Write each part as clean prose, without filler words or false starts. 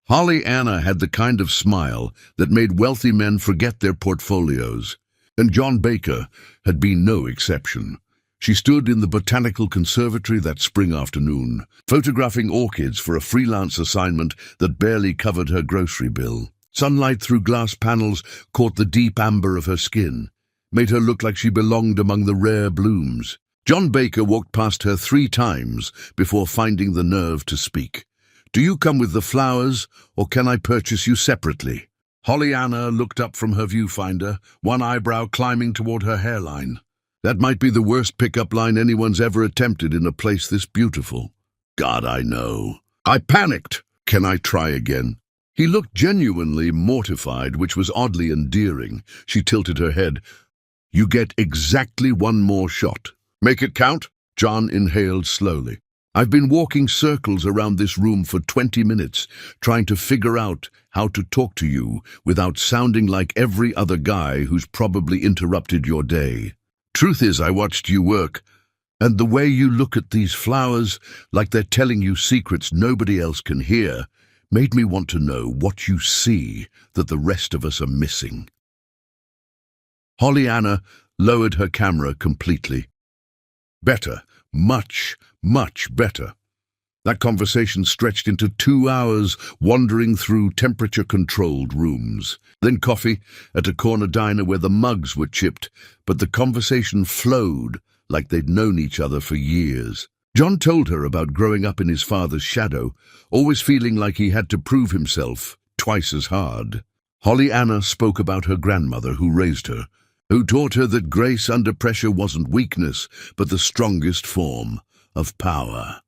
Holly Anna had the kind of smile that made wealthy men forget their portfolios, and John Baker had been no exception. She stood in the botanical conservatory that spring afternoon, photographing orchids for a freelance assignment that barely covered her grocery bill. Sunlight through glass panels caught the deep amber of her skin, made her look like she belonged among the rare blooms. John Baker walked past her 3 times before finding the nerve to speak. "Do you come with the flowers, or can I purchase you separately?" Holly Anna looked up from her viewfinder, one eyebrow climbing toward her hairline. That might be the worst pickup line anyone's ever attempted in a place this beautiful. God, I know. I panicked. "Can I try again?" He looked genuinely mortified, which was oddly endearing. She tilted her head. "You get exactly 1 more shot. Make it count." John inhaled slowly. "I've been walking circles around this room for 20 minutes, trying to figure out how to talk to you without sounding like every other guy who's probably interrupted your day. Truth is, I watched you work, and the way you look at these flowers, like they're telling you secrets nobody else can hear, made me want to know what you see that the rest of us are missing." Holly Anna lowered her camera completely. Better. Much, much better. That conversation stretched into 2 hours wandering through temperature-controlled rooms. Then coffee at a corner diner where the mugs were chipped, but the conversation flowed like they'd known each other for years. John told her about growing up in his father's shadow, always feeling like he had to prove himself twice as hard. Holly Anna spoke about her grandmother who raised her, who taught her that grace under pressure wasn't weakness, but the strongest form of power.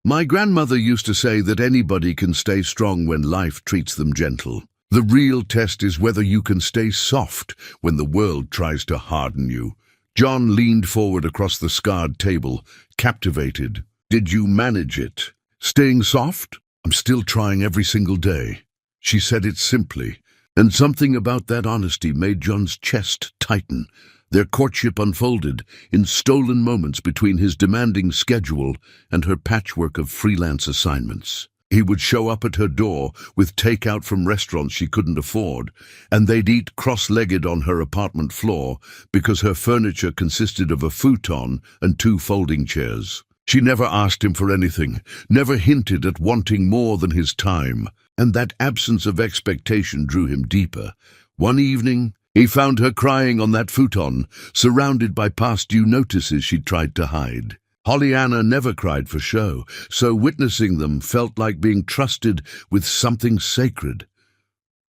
"My grandmother used to say that anybody can stay strong when life treats them gentle. The real test is whether you can stay soft when the world tries to harden you." John leaned forward across the scarred table, captivated. "Did you manage it? Staying soft?" "I'm still trying every single day." She said it simply, and something about that honesty made John's chest tighten. Their courtship unfolded in stolen moments between his demanding schedule and her patchwork of freelance assignments. He would show up at her door with takeout from restaurants she couldn't afford, and they'd eat cross-legged on her apartment floor because her furniture consisted of a futon and 2 folding chairs. She never asked him for anything, never hinted at wanting more than his time, and that absence of expectation drew him deeper. One evening, he found her crying on that futon, surrounded by past due notices she'd tried to hide. Holly Anna never cried for show, so witnessing them felt like being trusted with something sacred.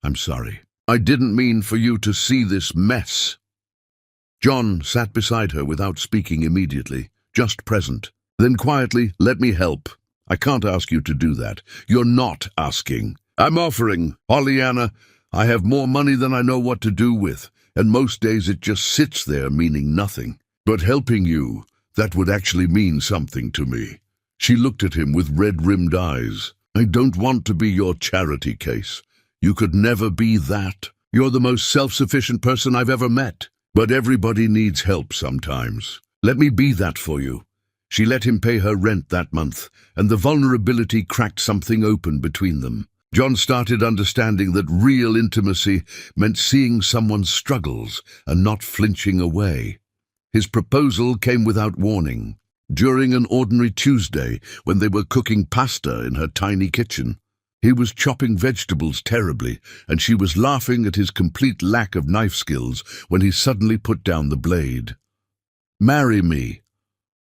"I'm sorry. I didn't mean for you to see this mess." John sat beside her without speaking immediately, just present. Then quietly, "Let me help. I can't ask you to do that. You're not asking. I'm offering. Holly Anna, I have more money than I know what to do with, and most days it just sits there meaning nothing. But helping you, that would actually mean something to me." She looked at him with red-rimmed eyes. "I don't want to be your charity case. You could never be that. You're the most self-sufficient person I've ever met. But everybody needs help sometimes. Let me be that for you." She let him pay her rent that month, and the vulnerability cracked something open between them. John started understanding that real intimacy meant seeing someone's struggles and not flinching away. His proposal came without warning, during an ordinary Tuesday when they were cooking pasta in her tiny kitchen. He was chopping vegetables terribly, and she was laughing at his complete lack of knife skills when he suddenly put down the blade. "Marry me."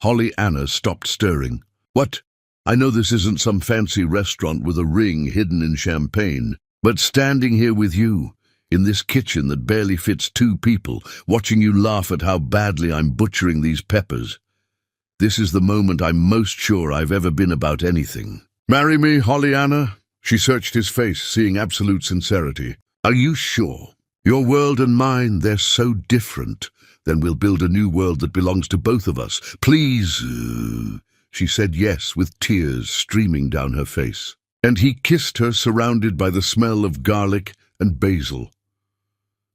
Holly Anna stopped stirring. "What? I know this isn't some fancy restaurant with a ring hidden in champagne, but standing here with you, in this kitchen that barely fits 2 people, watching you laugh at how badly I'm butchering these peppers. This is the moment I'm most sure I've ever been about anything." "Marry me, Holly Anna?" She searched his face, seeing absolute sincerity. "Are you sure? Your world and mine, they're so different. Then we'll build a new world that belongs to both of us. Please." She said yes, with tears streaming down her face. And he kissed her, surrounded by the smell of garlic and basil.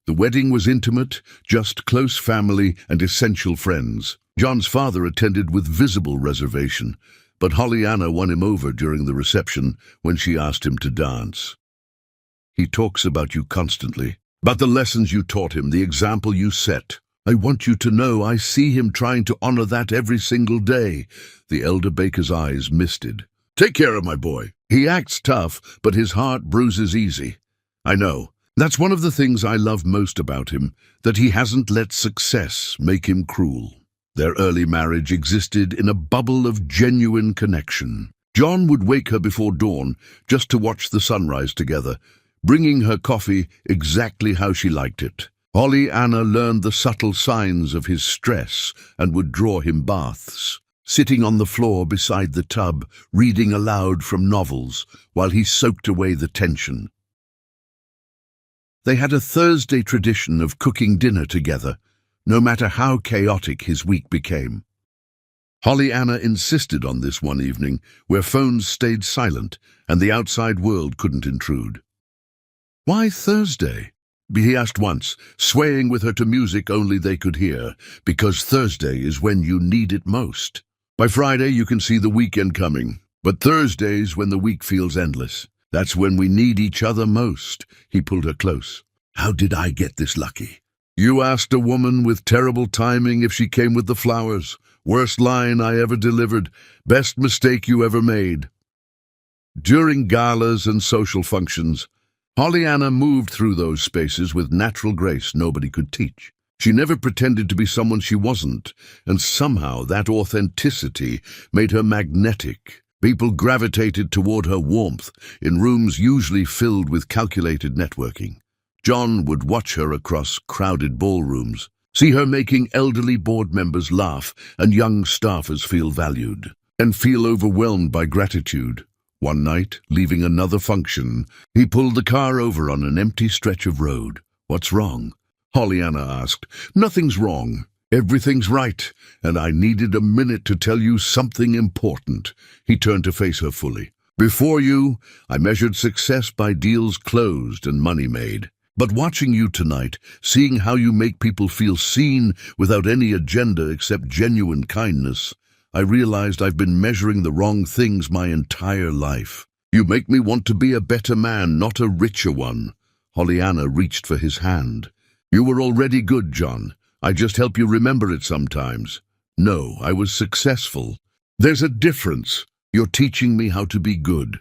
The wedding was intimate, just close family and essential friends. John's father attended with visible reservation, but Pollyanna won him over during the reception when she asked him to dance. "He talks about you constantly, about the lessons you taught him, the example you set. I want you to know I see him trying to honor that every single day." The elder Baker's eyes misted. "Take care of my boy. He acts tough, but his heart bruises easy. I know. That's one of the things I love most about him, that he hasn't let success make him cruel." Their early marriage existed in a bubble of genuine connection. John would wake her before dawn just to watch the sunrise together, bringing her coffee exactly how she liked it. Pollyanna learned the subtle signs of his stress and would draw him baths, sitting on the floor beside the tub, reading aloud from novels while he soaked away the tension. They had a Thursday tradition of cooking dinner together, no matter how chaotic his week became. Pollyanna insisted on this one evening, where phones stayed silent and the outside world couldn't intrude. "Why Thursday?" he asked once, swaying with her to music only they could hear. "Because Thursday is when you need it most. By Friday you can see the weekend coming, but Thursday's when the week feels endless. That's when we need each other most." He pulled her close. "How did I get this lucky? You asked a woman with terrible timing if she came with the flowers. Worst line I ever delivered. Best mistake you ever made." During galas and social functions, Pollyanna moved through those spaces with natural grace nobody could teach. She never pretended to be someone she wasn't, and somehow that authenticity made her magnetic. People gravitated toward her warmth in rooms usually filled with calculated networking. John would watch her across crowded ballrooms, see her making elderly board members laugh and young staffers feel valued, and feel overwhelmed by gratitude. One night, leaving another function, he pulled the car over on an empty stretch of road. "What's wrong?" Pollyanna asked. "Nothing's wrong. Everything's right, and I needed a minute to tell you something important." He turned to face her fully. "Before you, I measured success by deals closed and money made. But watching you tonight, seeing how you make people feel seen without any agenda except genuine kindness, I realized I've been measuring the wrong things my entire life. You make me want to be a better man, not a richer one." Pollyanna reached for his hand. "You were already good, John. I just help you remember it sometimes. No, I was successful. There's a difference. You're teaching me how to be good."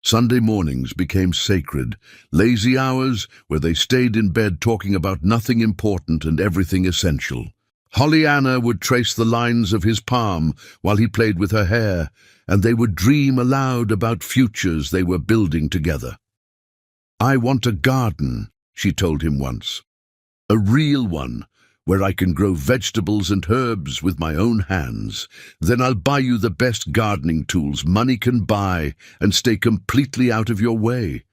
Sunday mornings became sacred, lazy hours where they stayed in bed talking about nothing important and everything essential. Pollyanna would trace the lines of his palm while he played with her hair, and they would dream aloud about futures they were building together. "I want a garden," she told him once. "A real one, where I can grow vegetables and herbs with my own hands. Then I'll buy you the best gardening tools money can buy and stay completely out of your way.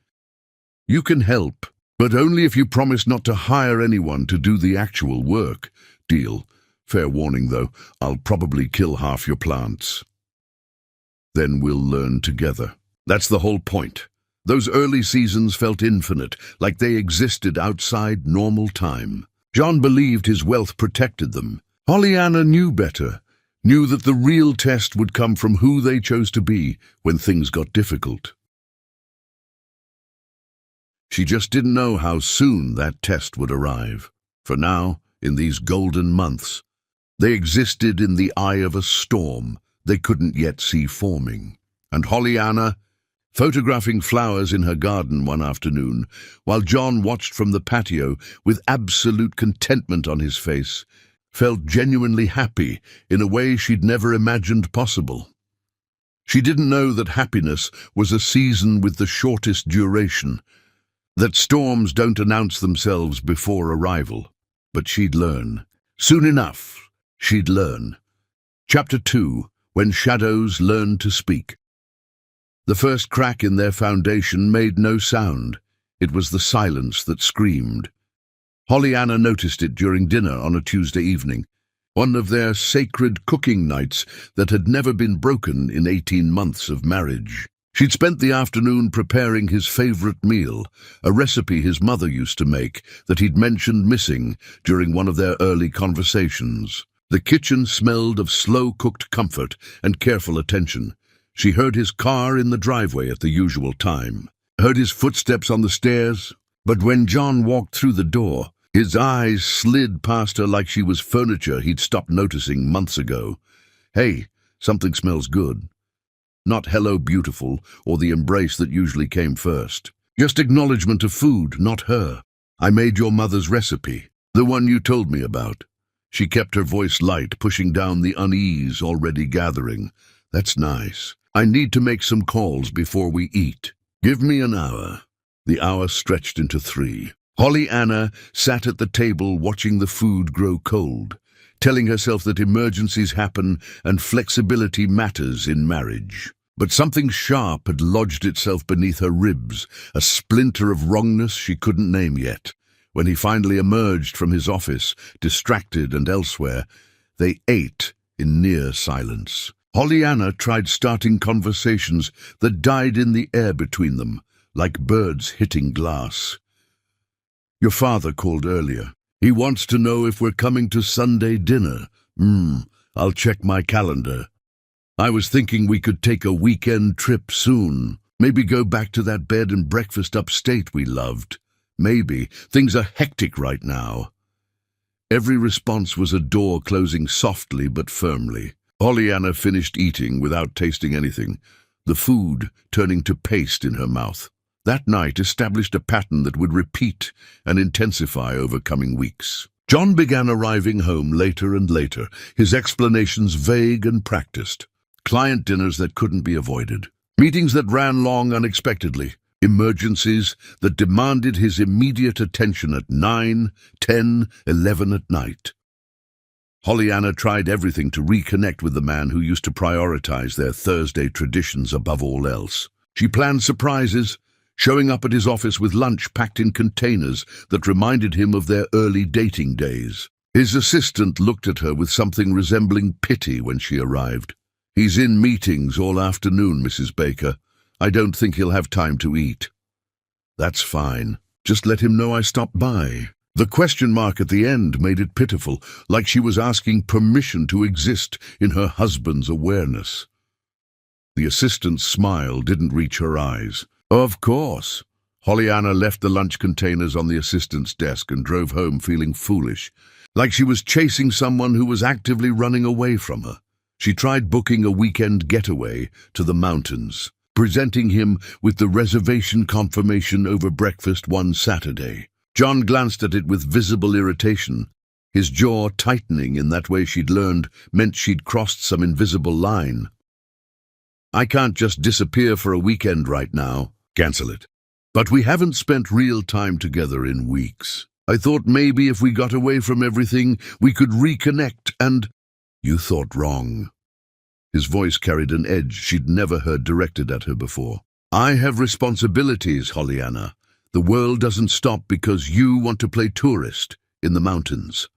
You can help, but only if you promise not to hire anyone to do the actual work. Deal. Fair warning, though, I'll probably kill half your plants. Then we'll learn together." That's the whole point. Those early seasons felt infinite, like they existed outside normal time. John believed his wealth protected them. Pollyanna knew better, knew that the real test would come from who they chose to be when things got difficult. She just didn't know how soon that test would arrive. For now, in these golden months, they existed in the eye of a storm they couldn't yet see forming. And Pollyanna, photographing flowers in her garden one afternoon, while John watched from the patio with absolute contentment on his face, felt genuinely happy in a way she'd never imagined possible. She didn't know that happiness was a season with the shortest duration, that storms don't announce themselves before arrival. But she'd learn. Soon enough, she'd learn. Chapter 2, When Shadows Learn to Speak. The first crack in their foundation made no sound. It was the silence that screamed. Pollyanna noticed it during dinner on a Tuesday evening, one of their sacred cooking nights that had never been broken in 18 months of marriage. She'd spent the afternoon preparing his favorite meal, a recipe his mother used to make that he'd mentioned missing during one of their early conversations. The kitchen smelled of slow-cooked comfort and careful attention. She heard his car in the driveway at the usual time, heard his footsteps on the stairs, but when John walked through the door, his eyes slid past her like she was furniture he'd stopped noticing months ago. "Hey, something smells good." Not "hello, beautiful," or the embrace that usually came first. Just acknowledgement of food, not her. "I made your mother's recipe, the one you told me about." She kept her voice light, pushing down the unease already gathering. "That's nice. I need to make some calls before we eat. Give me an hour." The hour stretched into 3. Pollyanna sat at the table watching the food grow cold, telling herself that emergencies happen and flexibility matters in marriage. But something sharp had lodged itself beneath her ribs, a splinter of wrongness she couldn't name yet. When he finally emerged from his office, distracted and elsewhere, they ate in near silence. Pollyanna tried starting conversations that died in the air between them, like birds hitting glass. "Your father called earlier. He wants to know if we're coming to Sunday dinner." I'll check my calendar. "I was thinking we could take a weekend trip soon. Maybe go back to that bed and breakfast upstate we loved. Maybe. Things are hectic right now." Every response was a door closing softly but firmly. Pollyanna finished eating without tasting anything, the food turning to paste in her mouth. That night established a pattern that would repeat and intensify over coming weeks. John began arriving home later and later, his explanations vague and practiced. Client dinners that couldn't be avoided, meetings that ran long unexpectedly, emergencies that demanded his immediate attention at 9, 10, 11 at night. Pollyanna tried everything to reconnect with the man who used to prioritize their Thursday traditions above all else. She planned surprises, showing up at his office with lunch packed in containers that reminded him of their early dating days. His assistant looked at her with something resembling pity when she arrived. "He's in meetings all afternoon, Mrs. Baker. I don't think he'll have time to eat." "That's fine. Just let him know I stopped by." The question mark at the end made it pitiful, like she was asking permission to exist in her husband's awareness. The assistant's smile didn't reach her eyes. "Of course." Pollyanna left the lunch containers on the assistant's desk and drove home feeling foolish, like she was chasing someone who was actively running away from her. She tried booking a weekend getaway to the mountains, presenting him with the reservation confirmation over breakfast one Saturday. John glanced at it with visible irritation, his jaw tightening in that way she'd learned meant she'd crossed some invisible line. "I can't just disappear for a weekend right now. Cancel it. But we haven't spent real time together in weeks. I thought maybe if we got away from everything, we could reconnect and—" "You thought wrong." His voice carried an edge she'd never heard directed at her before. "I have responsibilities, Pollyanna. The world doesn't stop because you want to play tourist in the mountains."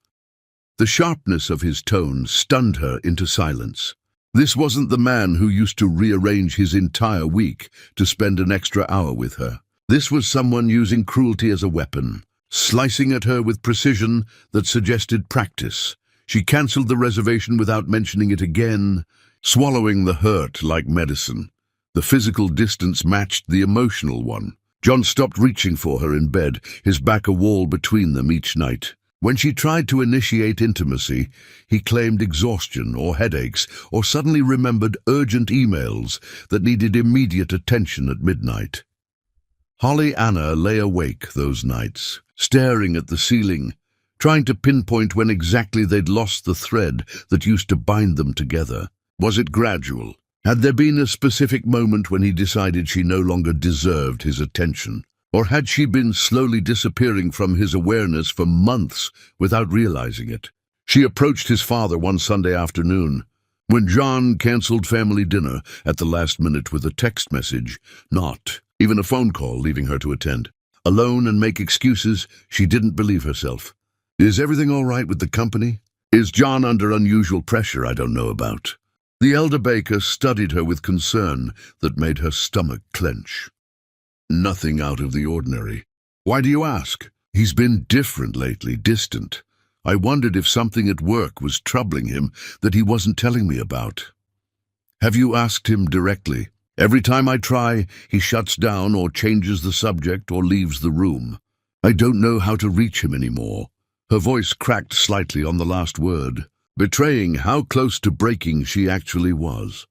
The sharpness of his tone stunned her into silence. This wasn't the man who used to rearrange his entire week to spend an extra hour with her. This was someone using cruelty as a weapon, slicing at her with precision that suggested practice. She cancelled the reservation without mentioning it again, swallowing the hurt like medicine. The physical distance matched the emotional one. John stopped reaching for her in bed, his back a wall between them each night. When she tried to initiate intimacy, he claimed exhaustion or headaches, or suddenly remembered urgent emails that needed immediate attention at midnight. Pollyanna lay awake those nights, staring at the ceiling, trying to pinpoint when exactly they'd lost the thread that used to bind them together. Was it gradual? Had there been a specific moment when he decided she no longer deserved his attention? Or had she been slowly disappearing from his awareness for months without realizing it? She approached his father one Sunday afternoon, when John canceled family dinner at the last minute with a text message, not even a phone call, leaving her to attend. Alone and make excuses, she didn't believe herself. "Is everything all right with the company? Is John under unusual pressure I don't know about?" The elder Baker studied her with concern that made her stomach clench. "Nothing out of the ordinary." "Why do you ask?" "He's been different lately, distant. I wondered if something at work was troubling him that he wasn't telling me about. Have you asked him directly? Every time I try, he shuts down or changes the subject or leaves the room. I don't know how to reach him anymore. Her voice cracked slightly on the last word, betraying how close to breaking she actually was.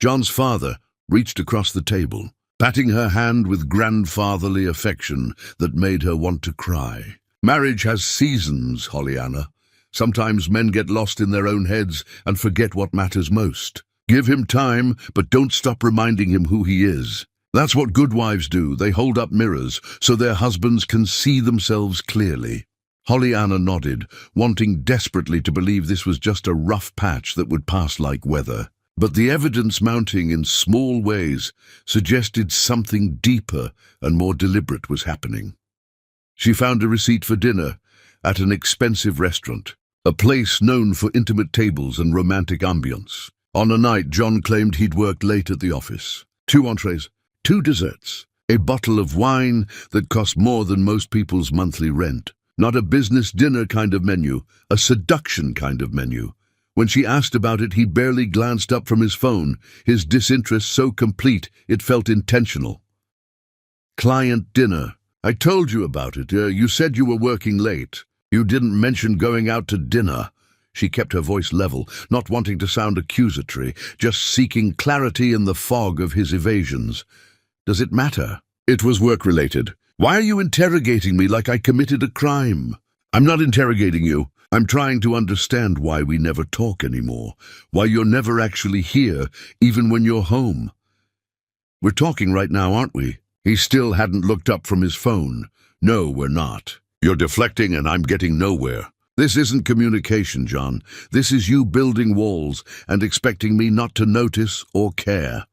John's father reached across the table, patting her hand with grandfatherly affection that made her want to cry. Marriage has seasons, Hollyanna. Sometimes men get lost in their own heads and forget what matters most. Give him time, but don't stop reminding him who he is. That's what good wives do. They hold up mirrors so their husbands can see themselves clearly. Hollyanna nodded, wanting desperately to believe this was just a rough patch that would pass like weather. But the evidence mounting in small ways suggested something deeper and more deliberate was happening. She found a receipt for dinner at an expensive restaurant, a place known for intimate tables and romantic ambience. On a night, John claimed he'd worked late at the office. 2 entrees, 2 desserts, a bottle of wine that cost more than most people's monthly rent. Not a business dinner kind of menu, a seduction kind of menu. When she asked about it, he barely glanced up from his phone, his disinterest so complete it felt intentional. Client dinner. I told you about it. You said you were working late. You didn't mention going out to dinner. She kept her voice level, not wanting to sound accusatory, just seeking clarity in the fog of his evasions. Does it matter? It was work-related. Why are you interrogating me like I committed a crime? I'm not interrogating you. I'm trying to understand why we never talk anymore, why you're never actually here, even when you're home. We're talking right now, aren't we? He still hadn't looked up from his phone. No, we're not. You're deflecting and I'm getting nowhere. This isn't communication, John. This is you building walls and expecting me not to notice or care.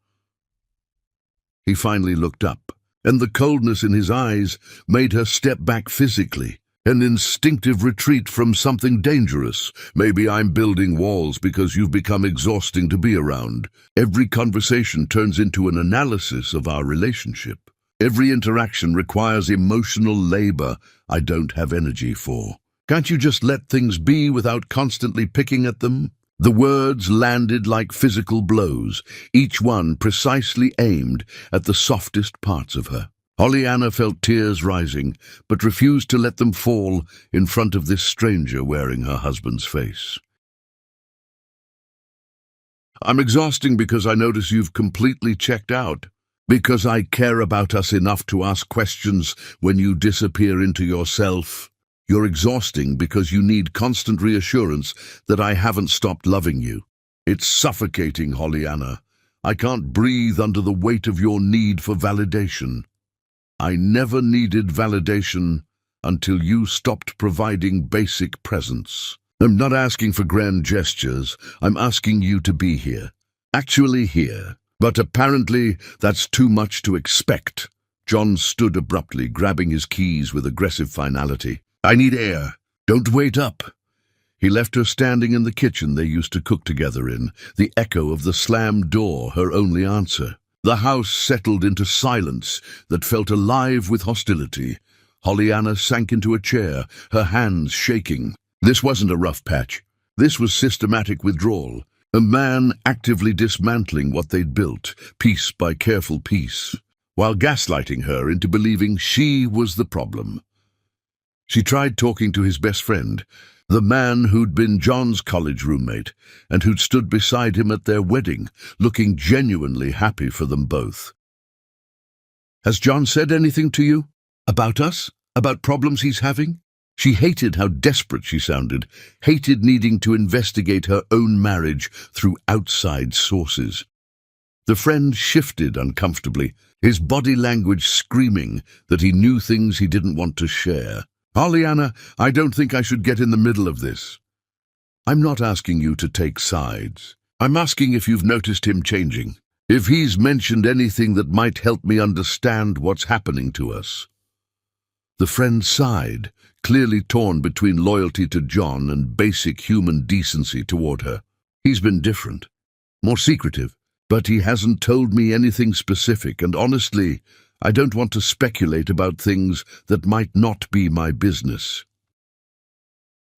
He finally looked up, and the coldness in his eyes made her step back physically, an instinctive retreat from something dangerous. Maybe I'm building walls because you've become exhausting to be around. Every conversation turns into an analysis of our relationship. Every interaction requires emotional labor I don't have energy for. Can't you just let things be without constantly picking at them? The words landed like physical blows, each one precisely aimed at the softest parts of her. Hollyanna felt tears rising, but refused to let them fall in front of this stranger wearing her husband's face. I'm exhausting because I notice you've completely checked out. Because I care about us enough to ask questions when you disappear into yourself. You're exhausting because you need constant reassurance that I haven't stopped loving you. It's suffocating, Hollyanna. I can't breathe under the weight of your need for validation. I never needed validation until you stopped providing basic presence. I'm not asking for grand gestures. I'm asking you to be here. Actually here. But apparently that's too much to expect. John stood abruptly, grabbing his keys with aggressive finality. I need air. Don't wait up. He left her standing in the kitchen they used to cook together in, the echo of the slammed door her only answer. The house settled into silence that felt alive with hostility. Hollyanna sank into a chair, her hands shaking. This wasn't a rough patch. This was systematic withdrawal. A man actively dismantling what they'd built, piece by careful piece, while gaslighting her into believing she was the problem. She tried talking to his best friend, the man who'd been John's college roommate and who'd stood beside him at their wedding, looking genuinely happy for them both. Has John said anything to you? About us? About problems he's having? She hated how desperate she sounded, hated needing to investigate her own marriage through outside sources. The friend shifted uncomfortably, his body language screaming that he knew things he didn't want to share. Hollyanna, I don't think I should get in the middle of this. I'm not asking you to take sides. I'm asking if you've noticed him changing, if he's mentioned anything that might help me understand what's happening to us. The friend sighed, clearly torn between loyalty to John and basic human decency toward her. He's been different, more secretive, but he hasn't told me anything specific, and honestly, I don't want to speculate about things that might not be my business.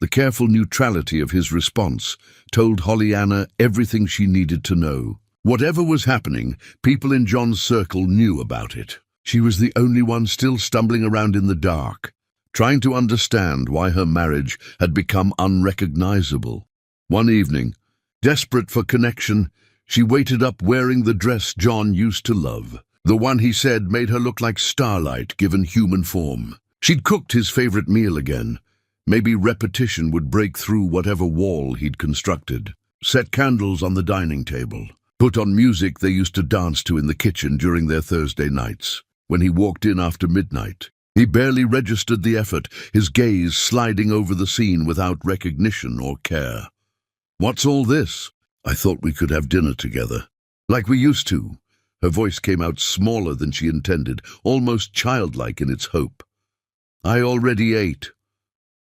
The careful neutrality of his response told Pollyanna everything she needed to know. Whatever was happening, people in John's circle knew about it. She was the only one still stumbling around in the dark, trying to understand why her marriage had become unrecognizable. One evening, desperate for connection, she waited up wearing the dress John used to love, the one he said made her look like starlight given human form. She'd cooked his favorite meal again. Maybe repetition would break through whatever wall he'd constructed. Set candles on the dining table. Put on music they used to dance to in the kitchen during their Thursday nights. When he walked in after midnight, he barely registered the effort, his gaze sliding over the scene without recognition or care. "What's all this? I thought we could have dinner together. Like we used to." Her voice came out smaller than she intended, almost childlike in its hope. "I already ate."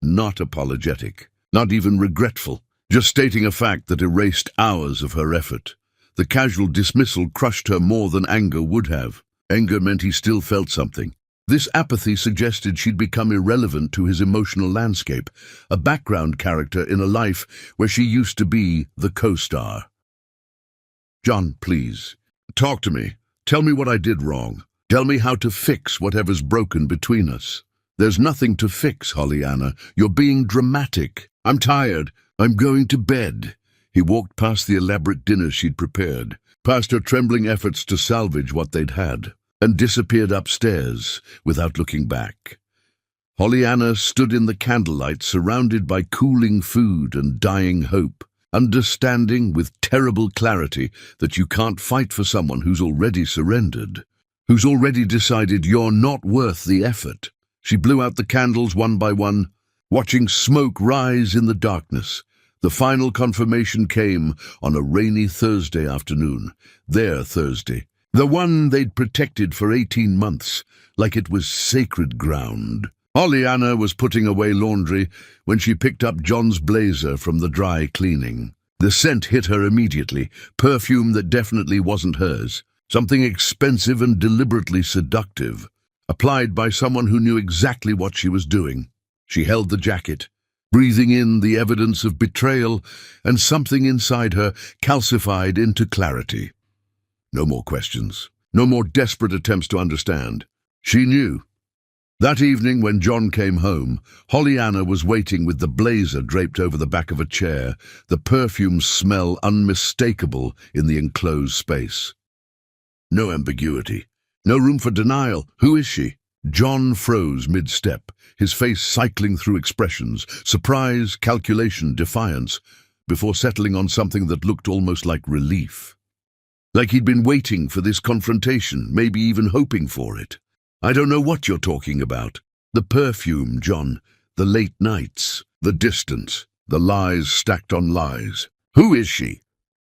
Not apologetic, not even regretful, just stating a fact that erased hours of her effort. The casual dismissal crushed her more than anger would have. Anger meant he still felt something. This apathy suggested she'd become irrelevant to his emotional landscape, a background character in a life where she used to be the co-star. "John, please, talk to me. Tell me what I did wrong. Tell me how to fix whatever's broken between us." "There's nothing to fix, Pollyanna. You're being dramatic. I'm tired. I'm going to bed." He walked past the elaborate dinner she'd prepared, past her trembling efforts to salvage what they'd had, and disappeared upstairs without looking back. Pollyanna stood in the candlelight, surrounded by cooling food and dying hope, understanding with terrible clarity that you can't fight for someone who's already surrendered, who's already decided you're not worth the effort. She blew out the candles one by one, watching smoke rise in the darkness. The final confirmation came on a rainy Thursday afternoon, their Thursday, the one they'd protected for 18 months, like it was sacred ground. Pollyanna was putting away laundry when she picked up John's blazer from the dry cleaning. The scent hit her immediately, perfume that definitely wasn't hers, something expensive and deliberately seductive, applied by someone who knew exactly what she was doing. She held the jacket, breathing in the evidence of betrayal, and something inside her calcified into clarity. No more questions, no more desperate attempts to understand. She knew. That evening when John came home, Pollyanna was waiting with the blazer draped over the back of a chair, the perfume smell unmistakable in the enclosed space. No ambiguity. No room for denial. Who is she? John froze mid-step, his face cycling through expressions, surprise, calculation, defiance, before settling on something that looked almost like relief. Like he'd been waiting for this confrontation, maybe even hoping for it. "I don't know what you're talking about." The perfume, John, the late nights, the distance, the lies stacked on lies. Who is she?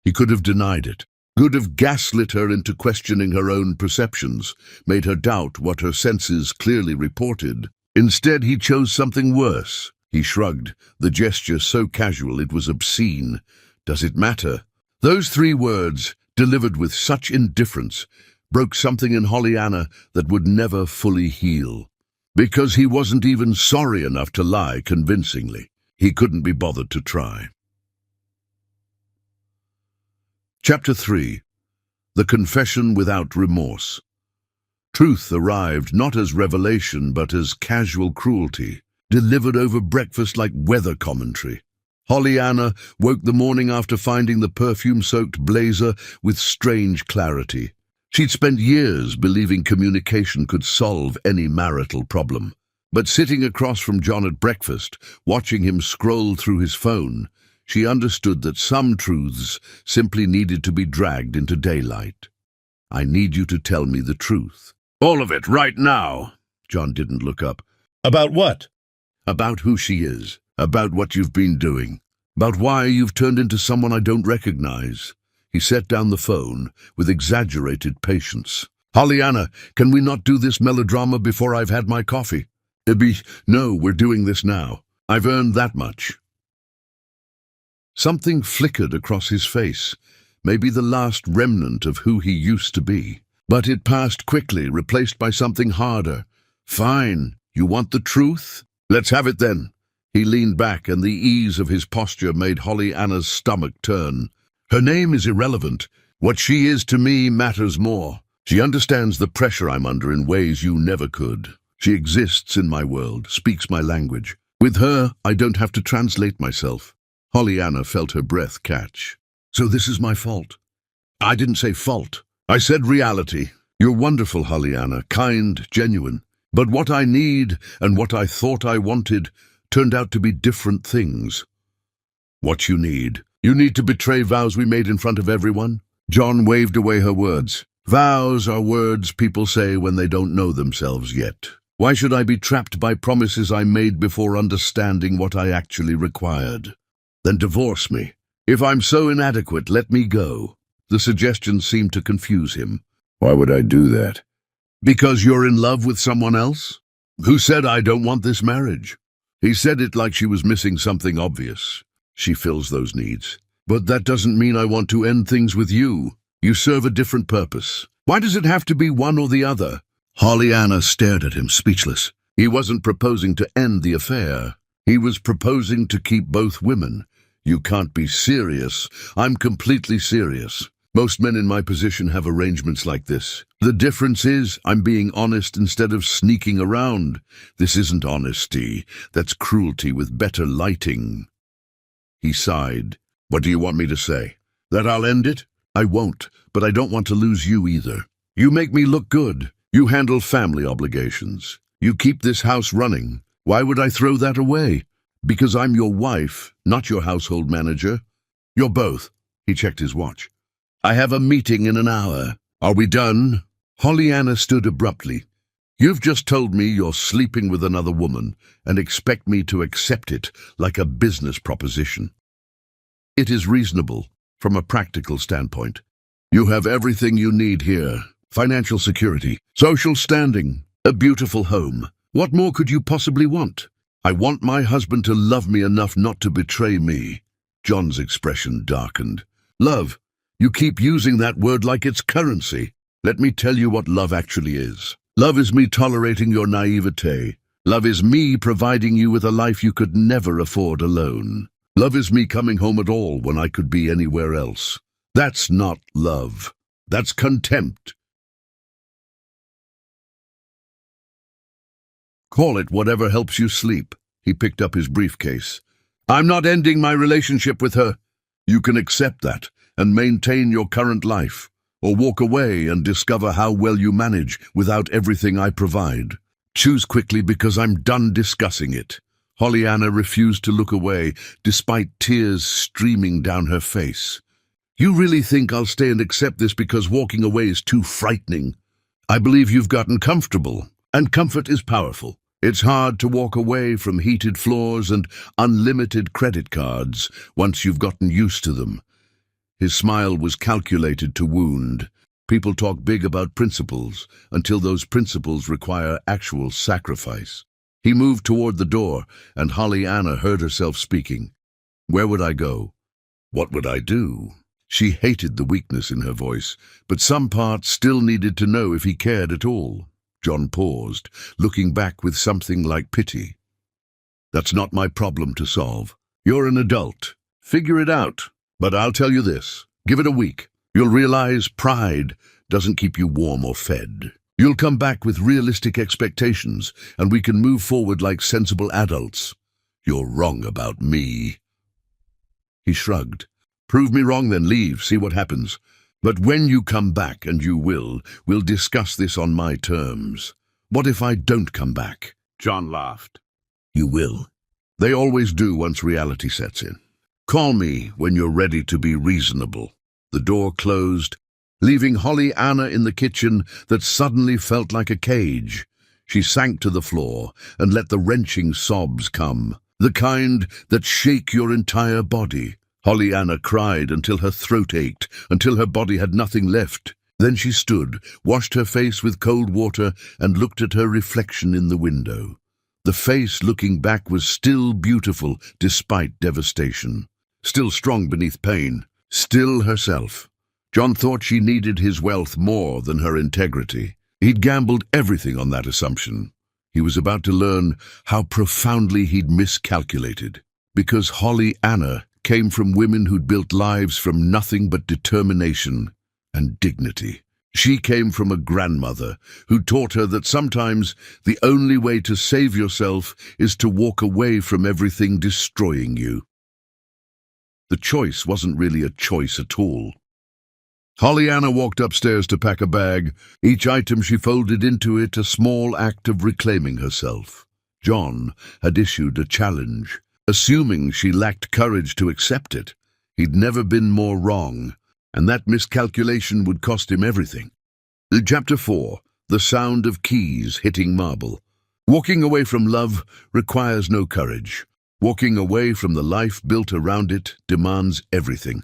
He could have denied it. Could have gaslit her into questioning her own perceptions, made her doubt what her senses clearly reported. Instead, he chose something worse. He shrugged, the gesture so casual it was obscene. "Does it matter?" Those 3 words, delivered with such indifference, broke something in Pollyanna that would never fully heal. Because he wasn't even sorry enough to lie convincingly. He couldn't be bothered to try. Chapter 3. The Confession Without Remorse. Truth arrived not as revelation but as casual cruelty, delivered over breakfast like weather commentary. Pollyanna woke the morning after finding the perfume-soaked blazer with strange clarity. She'd spent years believing communication could solve any marital problem. But sitting across from John at breakfast, watching him scroll through his phone, she understood that some truths simply needed to be dragged into daylight. "I need you to tell me the truth." "All of it, right now." John didn't look up. "About what?" "About who she is, about what you've been doing, about why you've turned into someone I don't recognize." He set down the phone with exaggerated patience. "Pollyanna, can we not do this melodrama before I've had my coffee?" No, we're doing this now. I've earned that much." Something flickered across his face, maybe the last remnant of who he used to be. But it passed quickly, replaced by something harder. "Fine. You want the truth? Let's have it then." He leaned back, and the ease of his posture made Holly Anna's stomach turn. Her name is irrelevant. What she is to me matters more. She understands the pressure I'm under in ways you never could. She exists in my world, speaks my language. With her, I don't have to translate myself. Holly Anna felt her breath catch. So this is my fault. I didn't say fault. I said reality. You're wonderful, Holly Anna, kind, genuine. But what I need and what I thought I wanted turned out to be different things. What you need? You need to betray vows we made in front of everyone? John waved away her words. Vows are words people say when they don't know themselves yet. Why should I be trapped by promises I made before understanding what I actually required? Then divorce me. If I'm so inadequate, let me go. The suggestion seemed to confuse him. Why would I do that? Because you're in love with someone else? Who said I don't want this marriage? He said it like she was missing something obvious. She fills those needs. But that doesn't mean I want to end things with you. You serve a different purpose. Why does it have to be one or the other? Holly Anna stared at him, speechless. He wasn't proposing to end the affair. He was proposing to keep both women. You can't be serious. I'm completely serious. Most men in my position have arrangements like this. The difference is I'm being honest instead of sneaking around. This isn't honesty. That's cruelty with better lighting. He sighed. What do you want me to say? That I'll end it? I won't, but I don't want to lose you either. You make me look good. You handle family obligations. You keep this house running. Why would I throw that away? Because I'm your wife, not your household manager. You're both. He checked his watch. I have a meeting in an hour. Are we done? Holly Anna stood abruptly. You've just told me you're sleeping with another woman and expect me to accept it like a business proposition. It is reasonable from a practical standpoint. You have everything you need here. Financial security, social standing, a beautiful home. What more could you possibly want? I want my husband to love me enough not to betray me. John's expression darkened. Love. You keep using that word like it's currency. Let me tell you what love actually is. Love is me tolerating your naivete. Love is me providing you with a life you could never afford alone. Love is me coming home at all when I could be anywhere else. That's not love. That's contempt. Call it whatever helps you sleep. He picked up his briefcase. I'm not ending my relationship with her. You can accept that and maintain your current life, or walk away and discover how well you manage without everything I provide. Choose quickly because I'm done discussing it. Holly Anna refused to look away, despite tears streaming down her face. You really think I'll stay and accept this because walking away is too frightening? I believe you've gotten comfortable, and comfort is powerful. It's hard to walk away from heated floors and unlimited credit cards once you've gotten used to them. His smile was calculated to wound. People talk big about principles until those principles require actual sacrifice. He moved toward the door, and Holly Anna heard herself speaking. Where would I go? What would I do? She hated the weakness in her voice, but some parts still needed to know if he cared at all. John paused, looking back with something like pity. That's not my problem to solve. You're an adult. Figure it out. But I'll tell you this. Give it a week. You'll realize pride doesn't keep you warm or fed. You'll come back with realistic expectations, and we can move forward like sensible adults. You're wrong about me. He shrugged. Prove me wrong, then leave, see what happens. But when you come back, and you will, we'll discuss this on my terms. What if I don't come back? John laughed. You will. They always do once reality sets in. Call me when you're ready to be reasonable. The door closed, leaving Holly Anna in the kitchen that suddenly felt like a cage. She sank to the floor and let the wrenching sobs come, the kind that shake your entire body. Holly Anna cried until her throat ached, until her body had nothing left. Then she stood, washed her face with cold water, and looked at her reflection in the window. The face looking back was still beautiful despite devastation, still strong beneath pain, still herself. John thought she needed his wealth more than her integrity. He'd gambled everything on that assumption. He was about to learn how profoundly he'd miscalculated. Because Holly Anna came from women who'd built lives from nothing but determination and dignity. She came from a grandmother who taught her that sometimes the only way to save yourself is to walk away from everything destroying you. The choice wasn't really a choice at all. Holly Anna walked upstairs to pack a bag. Each item she folded into it a small act of reclaiming herself. John had issued a challenge, assuming she lacked courage to accept it. He'd never been more wrong, and that miscalculation would cost him everything. Chapter 4. The sound of keys hitting marble. Walking away from love requires no courage. Walking away from the life built around it demands everything.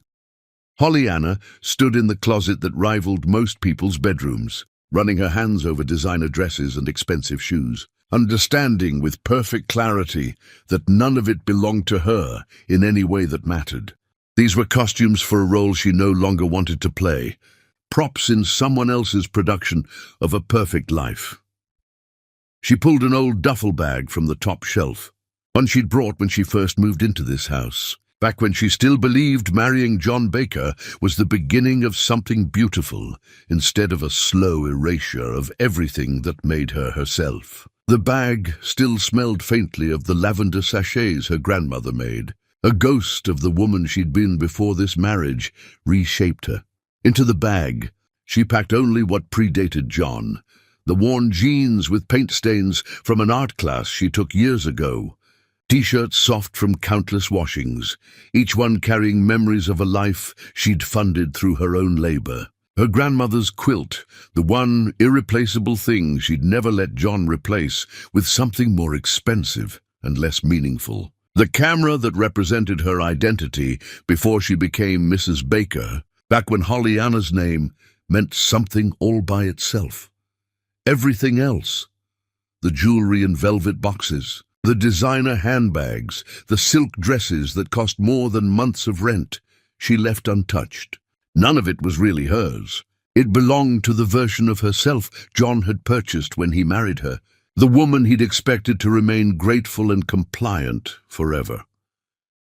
Holly Anna stood in the closet that rivaled most people's bedrooms, running her hands over designer dresses and expensive shoes, understanding with perfect clarity that none of it belonged to her in any way that mattered. These were costumes for a role she no longer wanted to play, props in someone else's production of a perfect life. She pulled an old duffel bag from the top shelf, one she'd brought when she first moved into this house, back when she still believed marrying John Baker was the beginning of something beautiful, instead of a slow erasure of everything that made her herself. The bag still smelled faintly of the lavender sachets her grandmother made. A ghost of the woman she'd been before this marriage reshaped her. Into the bag, she packed only what predated John, the worn jeans with paint stains from an art class she took years ago, T-shirts soft from countless washings, each one carrying memories of a life she'd funded through her own labor. Her grandmother's quilt, the one irreplaceable thing she'd never let John replace with something more expensive and less meaningful. The camera that represented her identity before she became Mrs. Baker, back when Holly Anna's name meant something all by itself. Everything else, the jewelry and velvet boxes, the designer handbags, the silk dresses that cost more than months of rent, she left untouched. None of it was really hers. It belonged to the version of herself John had purchased when he married her, the woman he'd expected to remain grateful and compliant forever.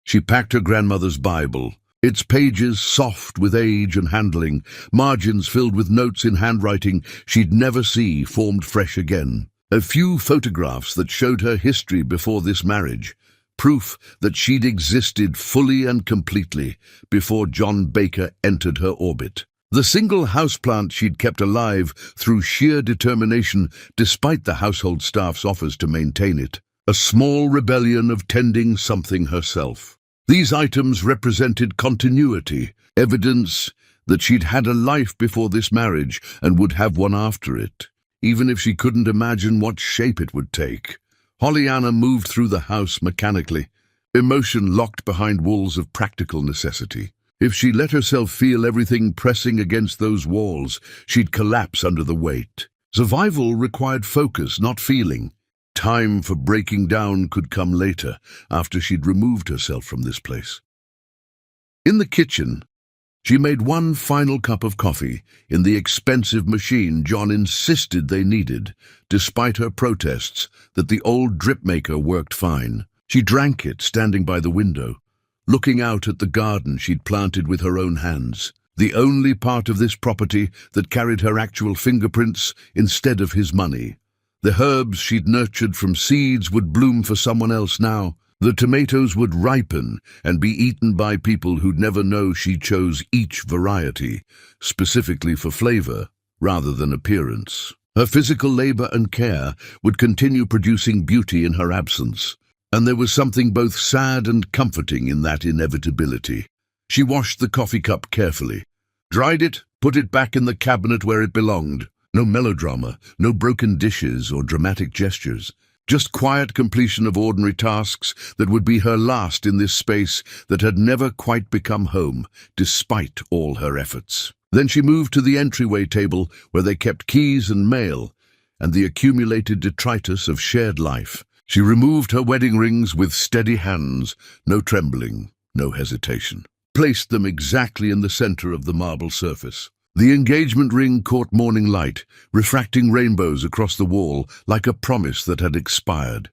She packed her grandmother's Bible, its pages soft with age and handling, margins filled with notes in handwriting she'd never see formed fresh again. A few photographs that showed her history before this marriage, proof that she'd existed fully and completely before John Baker entered her orbit. The single houseplant she'd kept alive through sheer determination despite the household staff's offers to maintain it. A small rebellion of tending something herself. These items represented continuity, evidence that she'd had a life before this marriage and would have one after it, even if she couldn't imagine what shape it would take. Holly Anna moved through the house mechanically, emotion locked behind walls of practical necessity. If she let herself feel everything pressing against those walls, she'd collapse under the weight. Survival required focus, not feeling. Time for breaking down could come later, after she'd removed herself from this place. In the kitchen, she made one final cup of coffee in the expensive machine John insisted they needed, despite her protests that the old drip maker worked fine. She drank it standing by the window, looking out at the garden she'd planted with her own hands, the only part of this property that carried her actual fingerprints instead of his money. The herbs she'd nurtured from seeds would bloom for someone else now. The tomatoes would ripen and be eaten by people who'd never know she chose each variety, specifically for flavor rather than appearance. Her physical labor and care would continue producing beauty in her absence, and there was something both sad and comforting in that inevitability. She washed the coffee cup carefully, dried it, put it back in the cabinet where it belonged. No melodrama, no broken dishes or dramatic gestures. Just quiet completion of ordinary tasks that would be her last in this space that had never quite become home, despite all her efforts. Then she moved to the entryway table where they kept keys and mail, and the accumulated detritus of shared life. She removed her wedding rings with steady hands, no trembling, no hesitation. Placed them exactly in the center of the marble surface. The engagement ring caught morning light, refracting rainbows across the wall like a promise that had expired.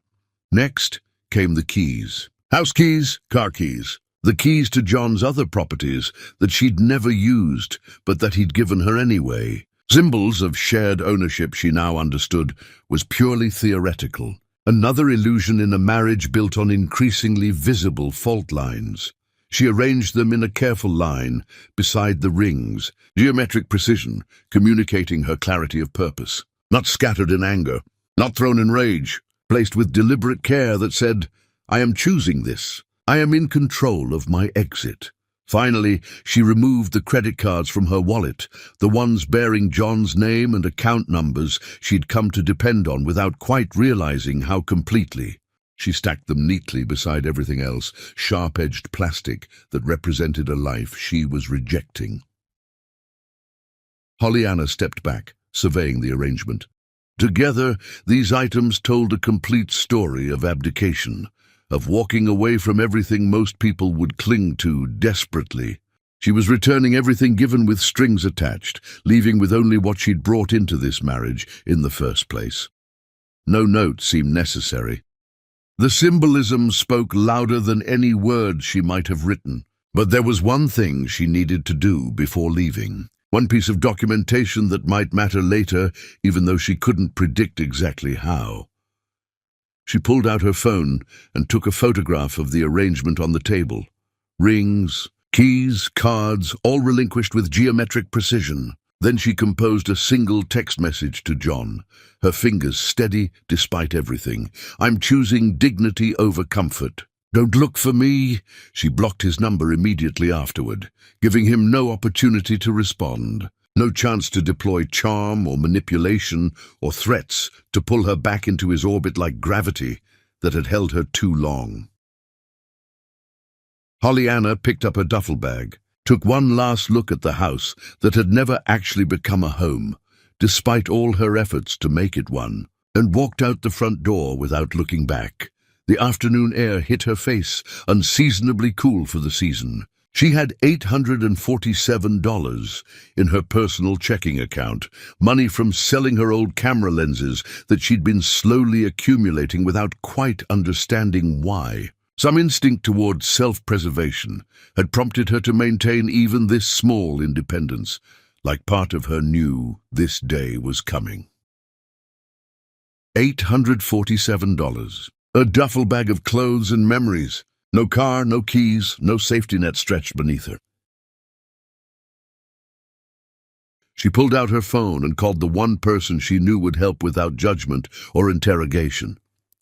Next came the keys. House keys, car keys. The keys to John's other properties that she'd never used, but that he'd given her anyway. Symbols of shared ownership, she now understood, was purely theoretical. Another illusion in a marriage built on increasingly visible fault lines. She arranged them in a careful line beside the rings, geometric precision, communicating her clarity of purpose. Not scattered in anger, not thrown in rage, placed with deliberate care that said, "I am choosing this. I am in control of my exit." Finally, she removed the credit cards from her wallet, the ones bearing John's name and account numbers she'd come to depend on without quite realizing how completely. She stacked them neatly beside everything else, sharp-edged plastic that represented a life she was rejecting. Pollyanna stepped back, surveying the arrangement. Together, these items told a complete story of abdication, of walking away from everything most people would cling to desperately. She was returning everything given with strings attached, leaving with only what she'd brought into this marriage in the first place. No note seemed necessary. The symbolism spoke louder than any words she might have written. But there was one thing she needed to do before leaving. One piece of documentation that might matter later, even though she couldn't predict exactly how. She pulled out her phone and took a photograph of the arrangement on the table. Rings, keys, cards, all relinquished with geometric precision. Then she composed a single text message to John, her fingers steady despite everything. "I'm choosing dignity over comfort. Don't look for me." She blocked his number immediately afterward, giving him no opportunity to respond. No chance to deploy charm or manipulation or threats to pull her back into his orbit like gravity that had held her too long. Pollyanna picked up her duffel bag, took one last look at the house that had never actually become a home, despite all her efforts to make it one, and walked out the front door without looking back. The afternoon air hit her face, unseasonably cool for the season. She had $847 in her personal checking account, money from selling her old camera lenses that she'd been slowly accumulating without quite understanding why. Some instinct toward self-preservation had prompted her to maintain even this small independence, like part of her knew this day was coming. $847. A duffel bag of clothes and memories. No car, no keys, no safety net stretched beneath her. She pulled out her phone and called the one person she knew would help without judgment or interrogation.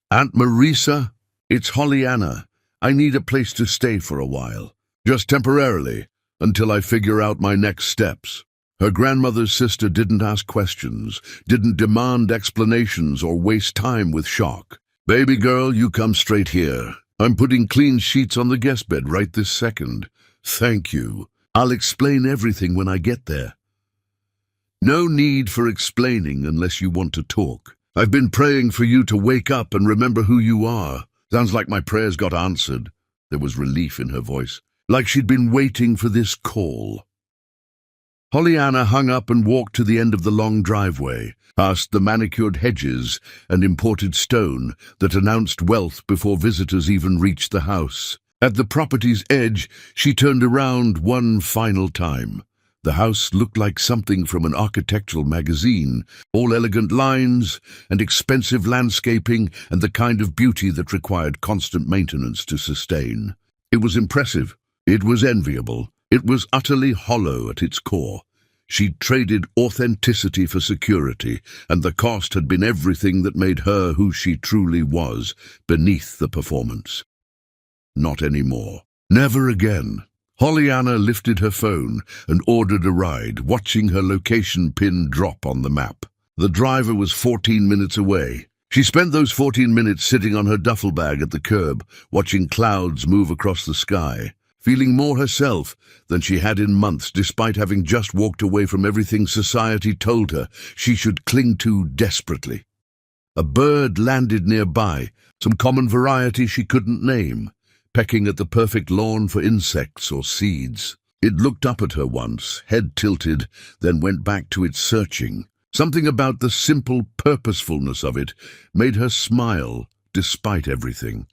"Aunt Marisa, it's Pollyanna. I need a place to stay for a while. Just temporarily, until I figure out my next steps." Her grandmother's sister didn't ask questions, didn't demand explanations or waste time with shock. "Baby girl, you come straight here. I'm putting clean sheets on the guest bed right this second. Thank you. I'll explain everything when I get there." "No need for explaining unless you want to talk. I've been praying for you to wake up and remember who you are." Sounds like my prayers got answered. There was relief in her voice, like she'd been waiting for this call. Pollyanna hung up and walked to the end of the long driveway, past the manicured hedges and imported stone that announced wealth before visitors even reached the house. At the property's edge, she turned around one final time. The house looked like something from an architectural magazine, all elegant lines and expensive landscaping and the kind of beauty that required constant maintenance to sustain. It was impressive. It was enviable. It was utterly hollow at its core. She'd traded authenticity for security, and the cost had been everything that made her who she truly was, beneath the performance. Not anymore. Never again. Pollyanna lifted her phone and ordered a ride, watching her location pin drop on the map. The driver was 14 minutes away. She spent those 14 minutes sitting on her duffel bag at the curb, watching clouds move across the sky, feeling more herself than she had in months, despite having just walked away from everything society told her she should cling to desperately. A bird landed nearby, some common variety she couldn't name, pecking at the perfect lawn for insects or seeds. It looked up at her once, head tilted, then went back to its searching. Something about the simple purposefulness of it made her smile, despite everything.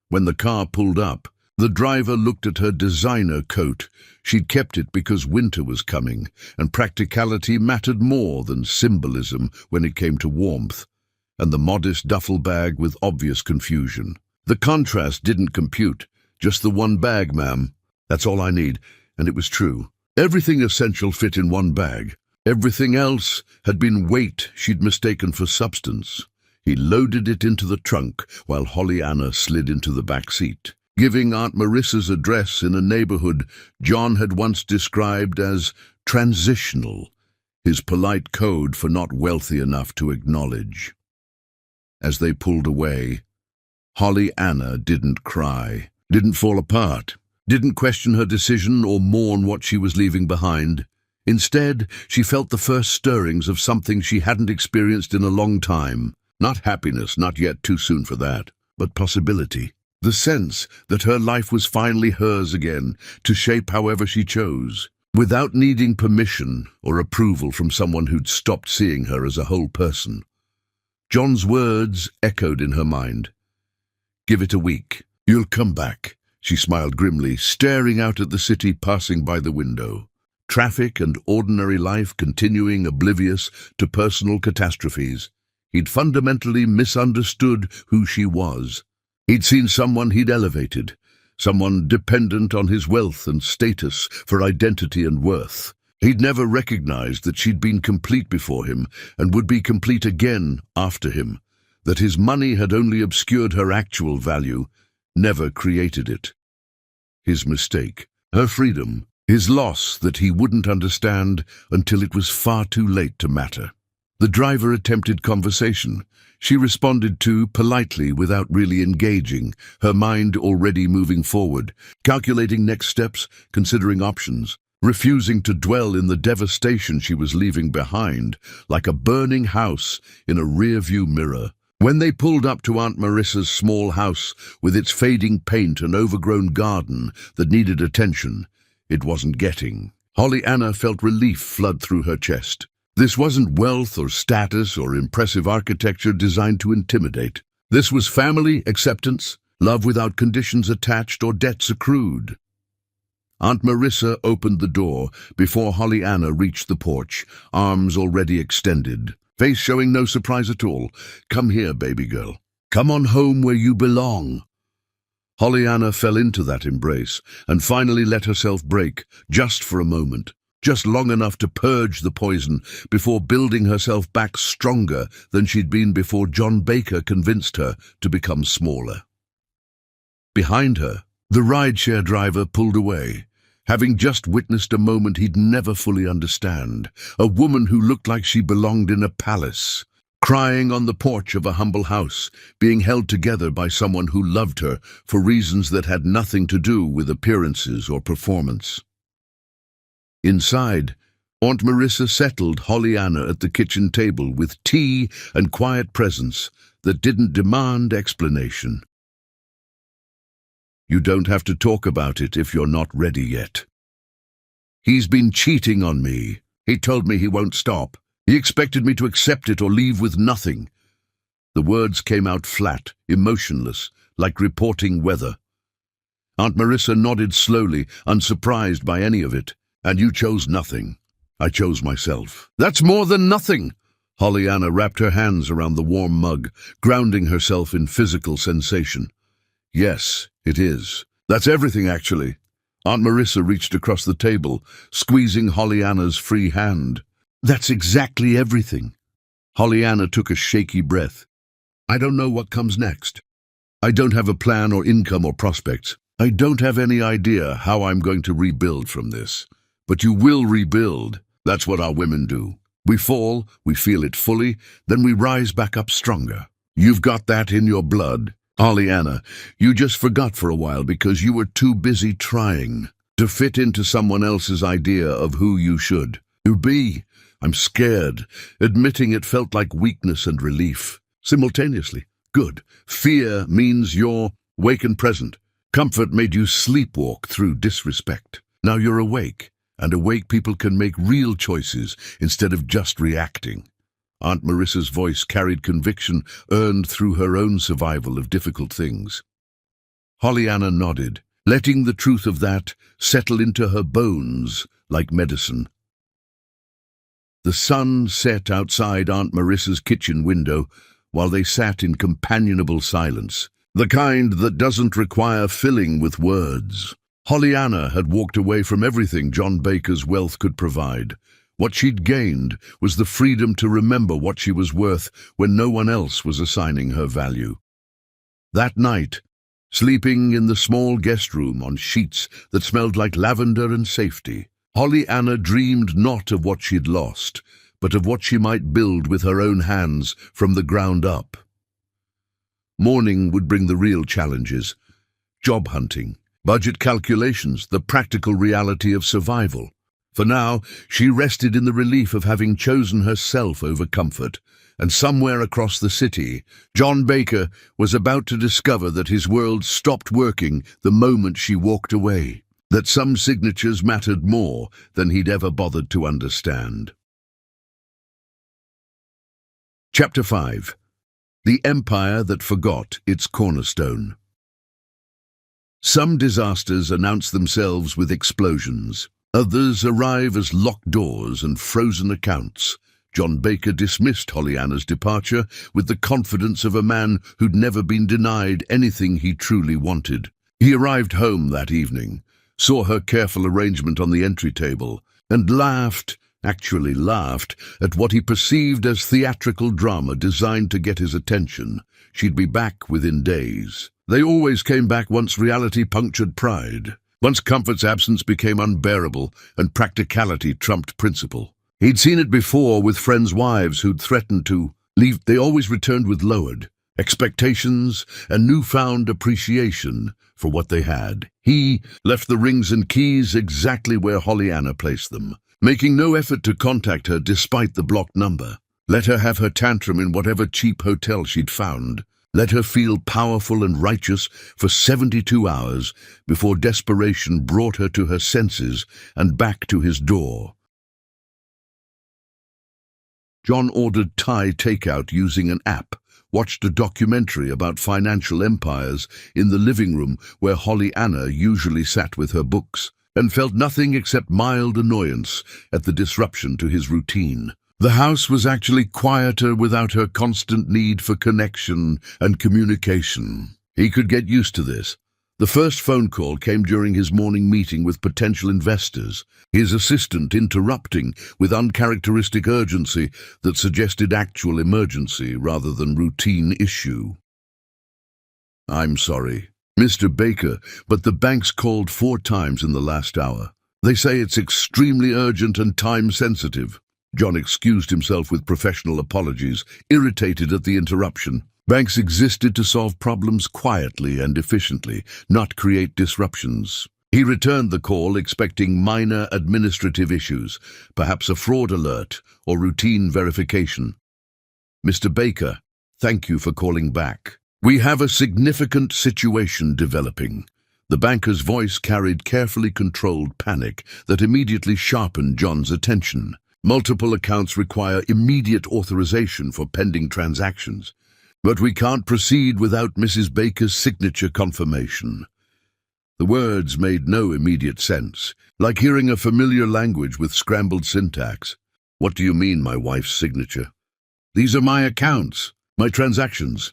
When the car pulled up, the driver looked at her designer coat. She'd kept it because winter was coming, and practicality mattered more than symbolism when it came to warmth, and the modest duffel bag with obvious confusion. The contrast didn't compute. Just the one bag, ma'am. That's all I need. And it was true. Everything essential fit in one bag. Everything else had been weight she'd mistaken for substance. He loaded it into the trunk while Holly Anna slid into the back seat, giving Aunt Marissa's address in a neighborhood John had once described as transitional, his polite code for not wealthy enough to acknowledge. As they pulled away, Holly Anna didn't cry, didn't fall apart, didn't question her decision or mourn what she was leaving behind. Instead, she felt the first stirrings of something she hadn't experienced in a long time. Not happiness, not yet too soon for that, but possibility. The sense that her life was finally hers again, to shape however she chose, without needing permission or approval from someone who'd stopped seeing her as a whole person. John's words echoed in her mind. "Give it a week. You'll come back." She smiled grimly, staring out at the city passing by the window. Traffic and ordinary life continuing oblivious to personal catastrophes. He'd fundamentally misunderstood who she was. He'd seen someone he'd elevated, someone dependent on his wealth and status for identity and worth. He'd never recognized that she'd been complete before him and would be complete again after him, that his money had only obscured her actual value, never created it. His mistake, her freedom, his loss that he wouldn't understand until it was far too late to matter. The driver attempted conversation. She responded to politely without really engaging, her mind already moving forward, calculating next steps, considering options, refusing to dwell in the devastation she was leaving behind, like a burning house in a rear-view mirror. When they pulled up to Aunt Marissa's small house with its fading paint and overgrown garden that needed attention, it wasn't getting. Holly Anna felt relief flood through her chest. This wasn't wealth or status or impressive architecture designed to intimidate. This was family, acceptance, love without conditions attached or debts accrued. Aunt Marissa opened the door before Holly Anna reached the porch, arms already extended, face showing no surprise at all. "Come here, baby girl. Come on home where you belong." Holly Anna fell into that embrace and finally let herself break, just for a moment. Just long enough to purge the poison before building herself back stronger than she'd been before John Baker convinced her to become smaller. Behind her, the rideshare driver pulled away, having just witnessed a moment he'd never fully understand. A woman who looked like she belonged in a palace, crying on the porch of a humble house, being held together by someone who loved her for reasons that had nothing to do with appearances or performance. Inside, Aunt Marissa settled Holly Anna at the kitchen table with tea and quiet presence that didn't demand explanation. "You don't have to talk about it if you're not ready yet. He's been cheating on me. He told me he won't stop. He expected me to accept it or leave with nothing." The words came out flat, emotionless, like reporting weather. Aunt Marissa nodded slowly, unsurprised by any of it. "And you chose nothing. I chose myself." "That's more than nothing." Holly Anna wrapped her hands around the warm mug, grounding herself in physical sensation. "Yes, it is. That's everything, actually." Aunt Marissa reached across the table, squeezing Holly Anna's free hand. "That's exactly everything." Holly Anna took a shaky breath. "I don't know what comes next. I don't have a plan or income or prospects. I don't have any idea how I'm going to rebuild from this. But you will rebuild. That's what our women do. We fall, we feel it fully, then we rise back up stronger. You've got that in your blood. Holly Anna, you just forgot for a while because you were too busy trying to fit into someone else's idea of who you should be. I'm scared. Admitting it felt like weakness and relief. Simultaneously. Good. Fear means you're awake and present. Comfort made you sleepwalk through disrespect. Now you're awake, and awake people can make real choices instead of just reacting. Aunt Marissa's voice carried conviction earned through her own survival of difficult things. Pollyanna nodded, letting the truth of that settle into her bones like medicine. The sun set outside Aunt Marissa's kitchen window while they sat in companionable silence, the kind that doesn't require filling with words. Pollyanna had walked away from everything John Baker's wealth could provide. What she'd gained was the freedom to remember what she was worth when no one else was assigning her value. That night, sleeping in the small guest room on sheets that smelled like lavender and safety, Pollyanna dreamed not of what she'd lost, but of what she might build with her own hands from the ground up. Morning would bring the real challenges: job hunting, budget calculations, the practical reality of survival. For now, she rested in the relief of having chosen herself over comfort, and somewhere across the city, John Baker was about to discover that his world stopped working the moment she walked away, that some signatures mattered more than he'd ever bothered to understand. Chapter 5. The Empire That Forgot Its Cornerstone. Some disasters announce themselves with explosions. Others arrive as locked doors and frozen accounts. John Baker dismissed Pollyanna's departure with the confidence of a man who'd never been denied anything he truly wanted. He arrived home that evening, saw her careful arrangement on the entry table, and actually laughed, at what he perceived as theatrical drama designed to get his attention. She'd be back within days. They always came back once reality punctured pride, once comfort's absence became unbearable and practicality trumped principle. He'd seen it before with friends' wives who'd threatened to leave. They always returned with lowered expectations and newfound appreciation for what they had. He left the rings and keys exactly where Pollyanna placed them, making no effort to contact her despite the blocked number. Let her have her tantrum in whatever cheap hotel she'd found. Let her feel powerful and righteous for 72 hours before desperation brought her to her senses and back to his door. John ordered Thai takeout using an app, watched a documentary about financial empires in the living room where Pollyanna usually sat with her books, and felt nothing except mild annoyance at the disruption to his routine. The house was actually quieter without her constant need for connection and communication. He could get used to this. The first phone call came during his morning meeting with potential investors, his assistant interrupting with uncharacteristic urgency that suggested actual emergency rather than routine issue. "I'm sorry, Mr. Baker, but the bank's called 4 times in the last hour. They say it's extremely urgent and time-sensitive." John excused himself with professional apologies, irritated at the interruption. Banks existed to solve problems quietly and efficiently, not create disruptions. He returned the call expecting minor administrative issues, perhaps a fraud alert or routine verification. "Mr. Baker, thank you for calling back. We have a significant situation developing." The banker's voice carried carefully controlled panic that immediately sharpened John's attention. "Multiple accounts require immediate authorization for pending transactions, but we can't proceed without Mrs. Baker's signature confirmation." The words made no immediate sense, like hearing a familiar language with scrambled syntax. "What do you mean, my wife's signature?" "These are my accounts, my transactions."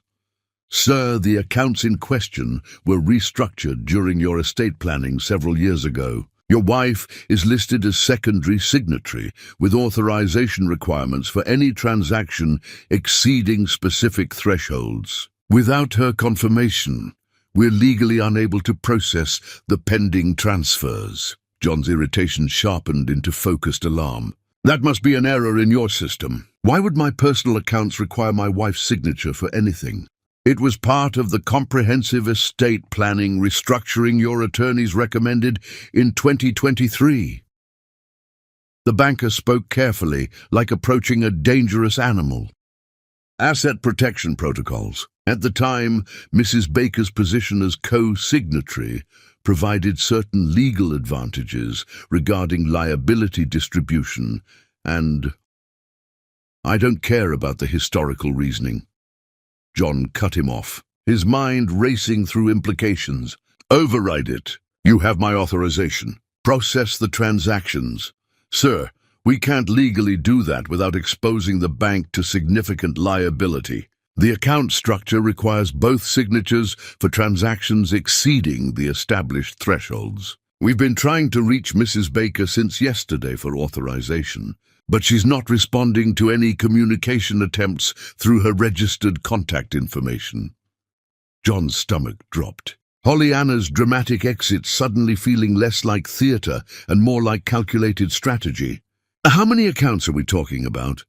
"Sir, the accounts in question were restructured during your estate planning several years ago. Your wife is listed as secondary signatory, with authorization requirements for any transaction exceeding specific thresholds. Without her confirmation, we're legally unable to process the pending transfers." John's irritation sharpened into focused alarm. "That must be an error in your system. Why would my personal accounts require my wife's signature for anything? It was part of the comprehensive estate planning restructuring your attorneys recommended in 2023. The banker spoke carefully, like approaching a dangerous animal. "Asset protection protocols. At the time, Mrs. Baker's position as co-signatory provided certain legal advantages regarding liability distribution, and I don't care about the historical reasoning. John cut him off, his mind racing through implications. Override it. You have my authorization. Process the transactions. Sir, we can't legally do that without exposing the bank to significant liability. The account structure requires both signatures for transactions exceeding the established thresholds. We've been trying to reach Mrs. Baker since yesterday for authorization, but she's not responding to any communication attempts through her registered contact information. John's stomach dropped. Pollyanna's dramatic exit suddenly feeling less like theater and more like calculated strategy. How many accounts are we talking about?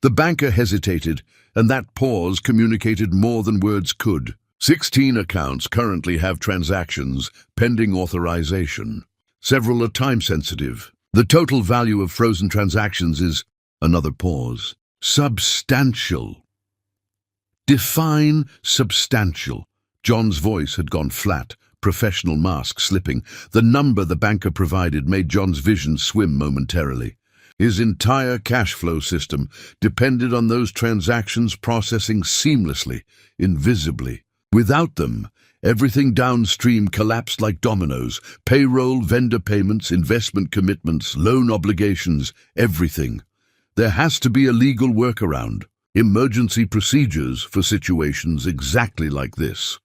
The banker hesitated, and that pause communicated more than words could. 16 accounts currently have transactions pending authorization. Several are time-sensitive. The total value of frozen transactions is, another pause, substantial. Define substantial. John's voice had gone flat, professional mask slipping. The number the banker provided made John's vision swim momentarily. His entire cash flow system depended on those transactions processing seamlessly, invisibly. Without them, everything downstream collapsed like dominoes. Payroll, vendor payments, investment commitments, loan obligations, everything. There has to be a legal workaround. Emergency procedures for situations exactly like this.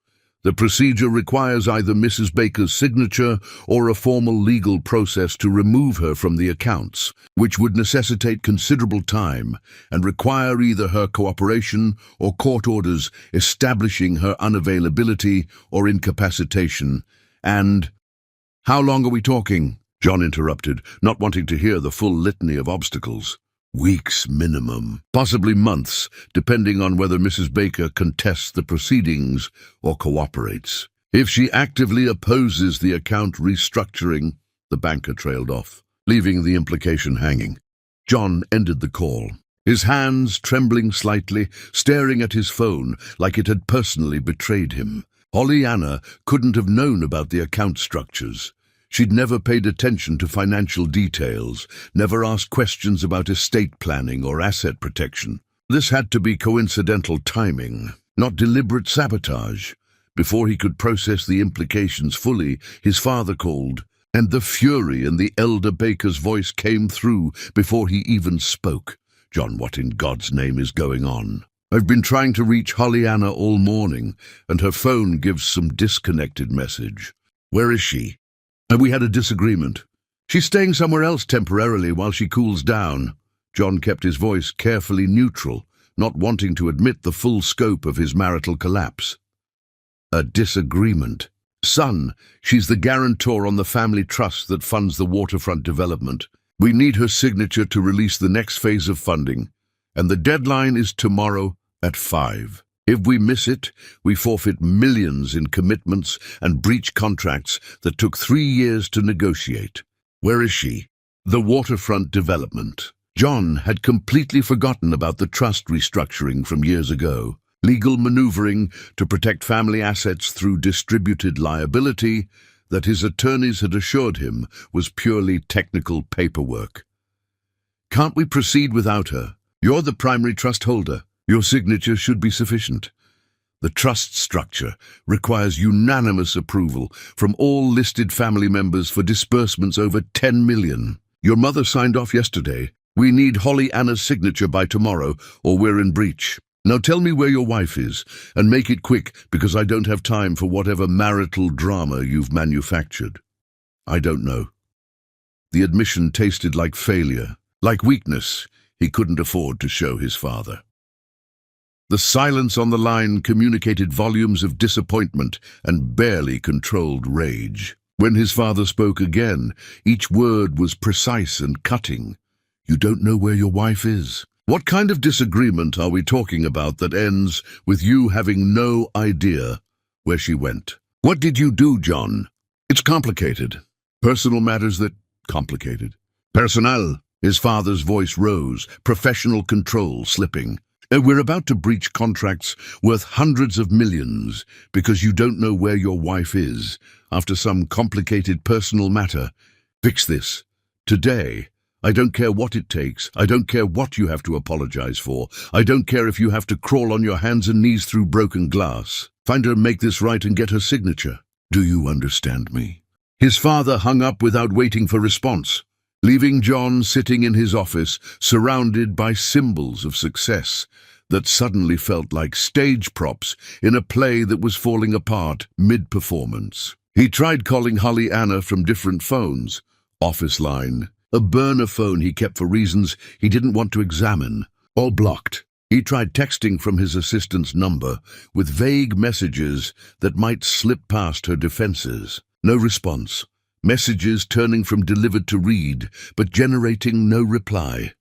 The procedure requires either Mrs. Baker's signature or a formal legal process to remove her from the accounts, which would necessitate considerable time and require either her cooperation or court orders establishing her unavailability or incapacitation. And, how long are we talking? John interrupted, not wanting to hear the full litany of obstacles. Weeks minimum, possibly months, depending on whether Mrs. Baker contests the proceedings or cooperates. If she actively opposes the account restructuring, the banker trailed off, leaving the implication hanging. John ended the call, his hands trembling slightly, staring at his phone like it had personally betrayed him. Pollyanna couldn't have known about the account structures. She'd never paid attention to financial details, never asked questions about estate planning or asset protection. This had to be coincidental timing, not deliberate sabotage. Before he could process the implications fully, his father called, and the fury in the elder Baker's voice came through before he even spoke. John, what in God's name is going on? I've been trying to reach Pollyanna all morning, and her phone gives some disconnected message. Where is she? And we had a disagreement. She's staying somewhere else temporarily while she cools down. John kept his voice carefully neutral, not wanting to admit the full scope of his marital collapse. A disagreement. Son, she's the guarantor on the family trust that funds the waterfront development. We need her signature to release the next phase of funding, and the deadline is tomorrow at 5. If we miss it, we forfeit millions in commitments and breach contracts that took 3 years to negotiate. Where is she? The waterfront development. John had completely forgotten about the trust restructuring from years ago. Legal maneuvering to protect family assets through distributed liability that his attorneys had assured him was purely technical paperwork. Can't we proceed without her? You're the primary trust holder. Your signature should be sufficient. The trust structure requires unanimous approval from all listed family members for disbursements over 10 million. Your mother signed off yesterday. We need Pollyanna's signature by tomorrow, or we're in breach. Now tell me where your wife is, and make it quick, because I don't have time for whatever marital drama you've manufactured. I don't know. The admission tasted like failure, like weakness he couldn't afford to show his father. The silence on the line communicated volumes of disappointment and barely controlled rage. When his father spoke again, each word was precise and cutting. You don't know where your wife is? What kind of disagreement are we talking about that ends with you having no idea where she went? What did you do, John? It's complicated. Personal matters that complicated. Personnel. His father's voice rose, professional control slipping. We're about to breach contracts worth hundreds of millions because you don't know where your wife is after some complicated personal matter. Fix this. Today. I don't care what it takes. I don't care what you have to apologize for. I don't care if you have to crawl on your hands and knees through broken glass. Find her, make this right, and get her signature. Do you understand me? His father hung up without waiting for response, leaving John sitting in his office, surrounded by symbols of success that suddenly felt like stage props in a play that was falling apart mid-performance. He tried calling Holly Anna from different phones, office line, a burner phone he kept for reasons he didn't want to examine, all blocked. He tried texting from his assistant's number with vague messages that might slip past her defenses. No response. Messages turning from delivered to read, but generating no reply.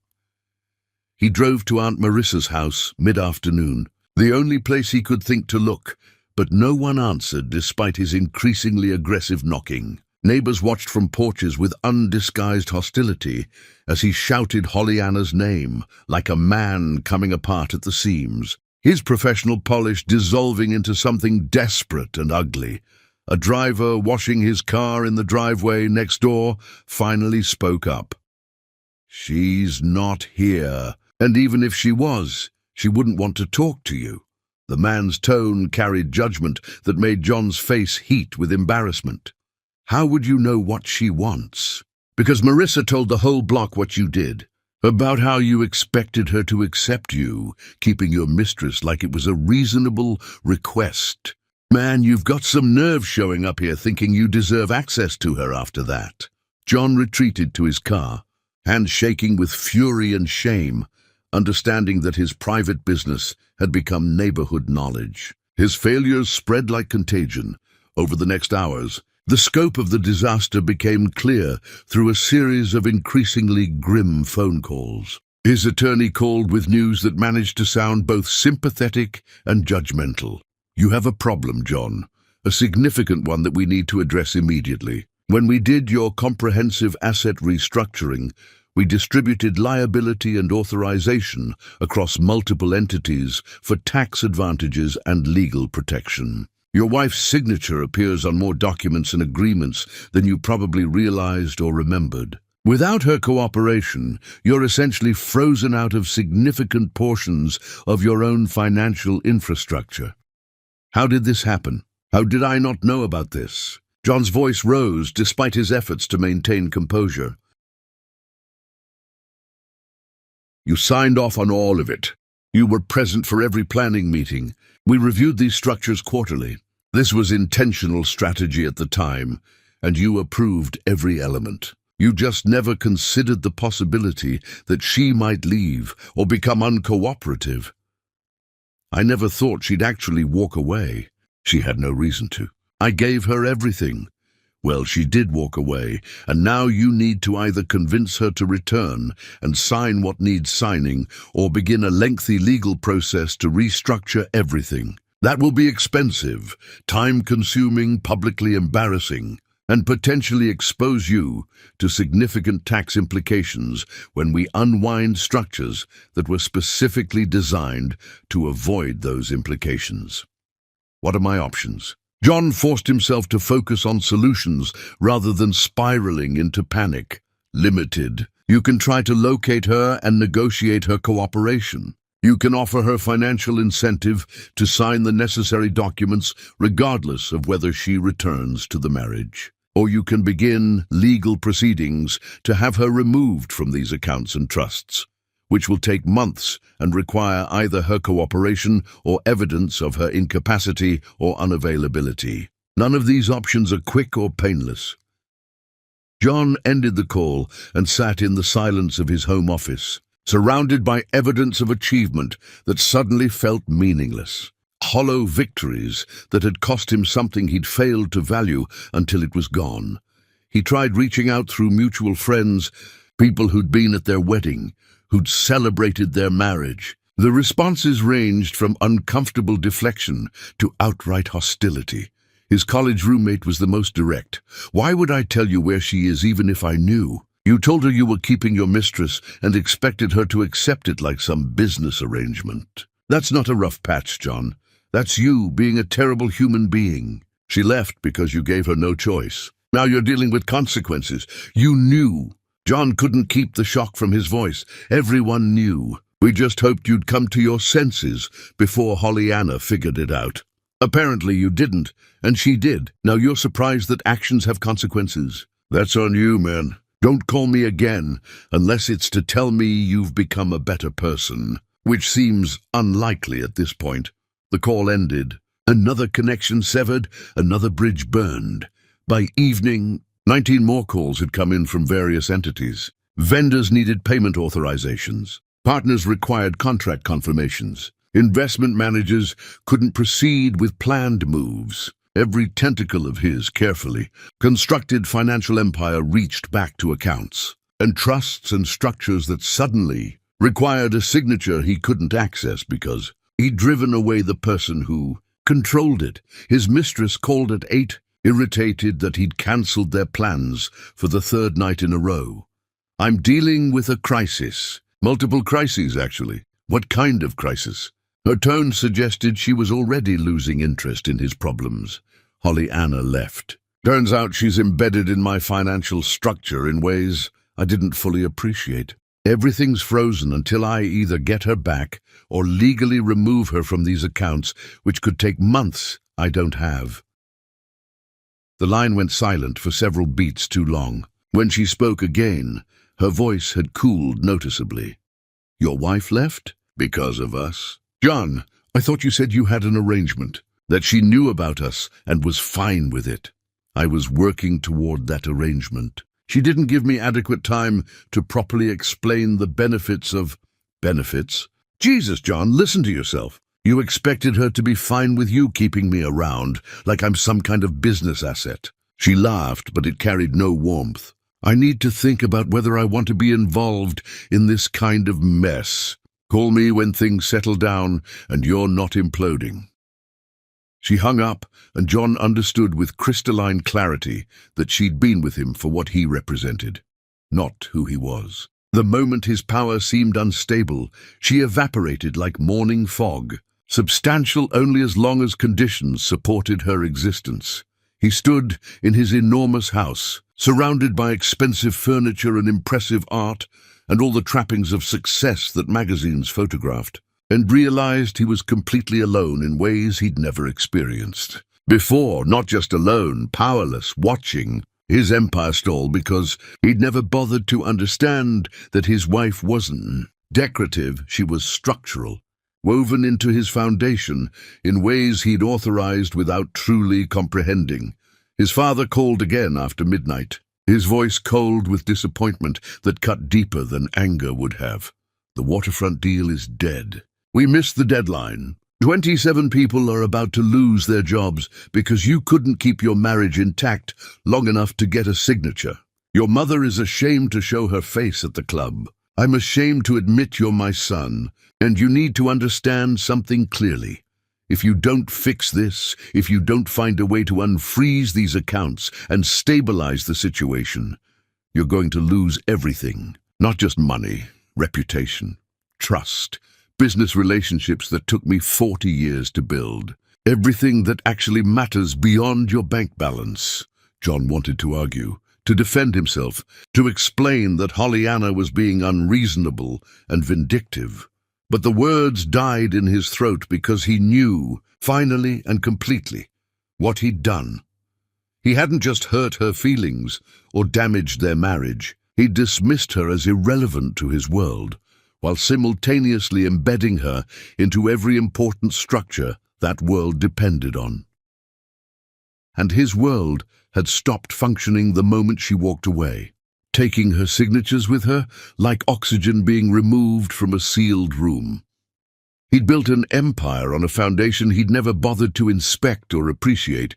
He drove to Aunt Marissa's house mid-afternoon, the only place he could think to look, but no one answered despite his increasingly aggressive knocking. Neighbors watched from porches with undisguised hostility as he shouted Holly Anna's name like a man coming apart at the seams, his professional polish dissolving into something desperate and ugly. A driver washing his car in the driveway next door finally spoke up. "She's not here, and even if she was, she wouldn't want to talk to you." The man's tone carried judgment that made John's face heat with embarrassment. "How would you know what she wants?" "Because Marissa told the whole block what you did, about how you expected her to accept you, keeping your mistress like it was a reasonable request. Man, you've got some nerve showing up here thinking you deserve access to her after that." John retreated to his car, hands shaking with fury and shame, understanding that his private business had become neighborhood knowledge. His failures spread like contagion. Over the next hours, the scope of the disaster became clear through a series of increasingly grim phone calls. His attorney called with news that managed to sound both sympathetic and judgmental. "You have a problem, John, a significant one that we need to address immediately. When we did your comprehensive asset restructuring, we distributed liability and authorization across multiple entities for tax advantages and legal protection. Your wife's signature appears on more documents and agreements than you probably realized or remembered. Without her cooperation, you're essentially frozen out of significant portions of your own financial infrastructure. How did this happen? How did I not know about this?" John's voice rose despite his efforts to maintain composure. "You signed off on all of it. You were present for every planning meeting. We reviewed these structures quarterly. This was intentional strategy at the time, and you approved every element. You just never considered the possibility that she might leave or become uncooperative. I never thought she'd actually walk away. She had no reason to. I gave her everything. Well, she did walk away, and now you need to either convince her to return and sign what needs signing, or begin a lengthy legal process to restructure everything. That will be expensive, time-consuming, publicly embarrassing, and potentially expose you to significant tax implications when we unwind structures that were specifically designed to avoid those implications. What are my options?" John forced himself to focus on solutions rather than spiraling into panic. "Limited. You can try to locate her and negotiate her cooperation. You can offer her financial incentive to sign the necessary documents regardless of whether she returns to the marriage. Or you can begin legal proceedings to have her removed from these accounts and trusts, which will take months and require either her cooperation or evidence of her incapacity or unavailability. None of these options are quick or painless." John ended the call and sat in the silence of his home office, surrounded by evidence of achievement that suddenly felt meaningless. Hollow victories that had cost him something he'd failed to value until it was gone. He tried reaching out through mutual friends, people who'd been at their wedding, who'd celebrated their marriage. The responses ranged from uncomfortable deflection to outright hostility. His college roommate was the most direct. "Why would I tell you where she is even if I knew? You told her you were keeping your mistress and expected her to accept it like some business arrangement. That's not a rough patch, John. That's you being a terrible human being. She left because you gave her no choice. Now you're dealing with consequences. You knew. John couldn't keep the shock from his voice. Everyone knew. We just hoped you'd come to your senses before Hollyanna figured it out. Apparently you didn't, and she did. Now you're surprised that actions have consequences. That's on you, man. Don't call me again, unless it's to tell me you've become a better person, which seems unlikely at this point. The call ended. Another connection severed, another bridge burned. By evening, 19 more calls had come in from various entities. Vendors needed payment authorizations. Partners required contract confirmations. Investment managers couldn't proceed with planned moves. Every tentacle of his carefully constructed financial empire reached back to accounts and trusts and structures that suddenly required a signature he couldn't access because he'd driven away the person who controlled it. His mistress called at 8, irritated that he'd cancelled their plans for the third night in a row. I'm dealing with a crisis. Multiple crises, actually. What kind of crisis? Her tone suggested she was already losing interest in his problems. Hollyanna left. Turns out she's embedded in my financial structure in ways I didn't fully appreciate. Everything's frozen until I either get her back or legally remove her from these accounts, which could take months I don't have. The line went silent for several beats too long. When she spoke again, her voice had cooled noticeably. Your wife left? Because of us? John, I thought you said you had an arrangement, that she knew about us and was fine with it. I was working toward that arrangement. She didn't give me adequate time to properly explain the benefits of... Benefits? Jesus, John, listen to yourself. You expected her to be fine with you keeping me around, like I'm some kind of business asset. She laughed, but it carried no warmth. I need to think about whether I want to be involved in this kind of mess. Call me when things settle down and you're not imploding. She hung up, and John understood with crystalline clarity that she'd been with him for what he represented, not who he was. The moment his power seemed unstable, she evaporated like morning fog, substantial only as long as conditions supported her existence. He stood in his enormous house, surrounded by expensive furniture and impressive art, and all the trappings of success that magazines photographed, and realized he was completely alone in ways he'd never experienced. Before, not just alone, powerless, watching his empire stall because he'd never bothered to understand that his wife wasn't decorative, she was structural, woven into his foundation in ways he'd authorized without truly comprehending. His father called again after midnight, his voice cold with disappointment that cut deeper than anger would have. The waterfront deal is dead. We missed the deadline. 27 people are about to lose their jobs because you couldn't keep your marriage intact long enough to get a signature. Your mother is ashamed to show her face at the club. I'm ashamed to admit you're my son, and you need to understand something clearly. If you don't fix this, if you don't find a way to unfreeze these accounts and stabilize the situation, you're going to lose everything. Not just money, reputation, trust, business relationships that took me 40 years to build. Everything that actually matters beyond your bank balance. John wanted to argue, to defend himself, to explain that Hollyanna was being unreasonable and vindictive. But the words died in his throat because he knew, finally and completely, what he'd done. He hadn't just hurt her feelings or damaged their marriage. He dismissed her as irrelevant to his world, while simultaneously embedding her into every important structure that world depended on. And his world had stopped functioning the moment she walked away, taking her signatures with her like oxygen being removed from a sealed room. He'd built an empire on a foundation he'd never bothered to inspect or appreciate,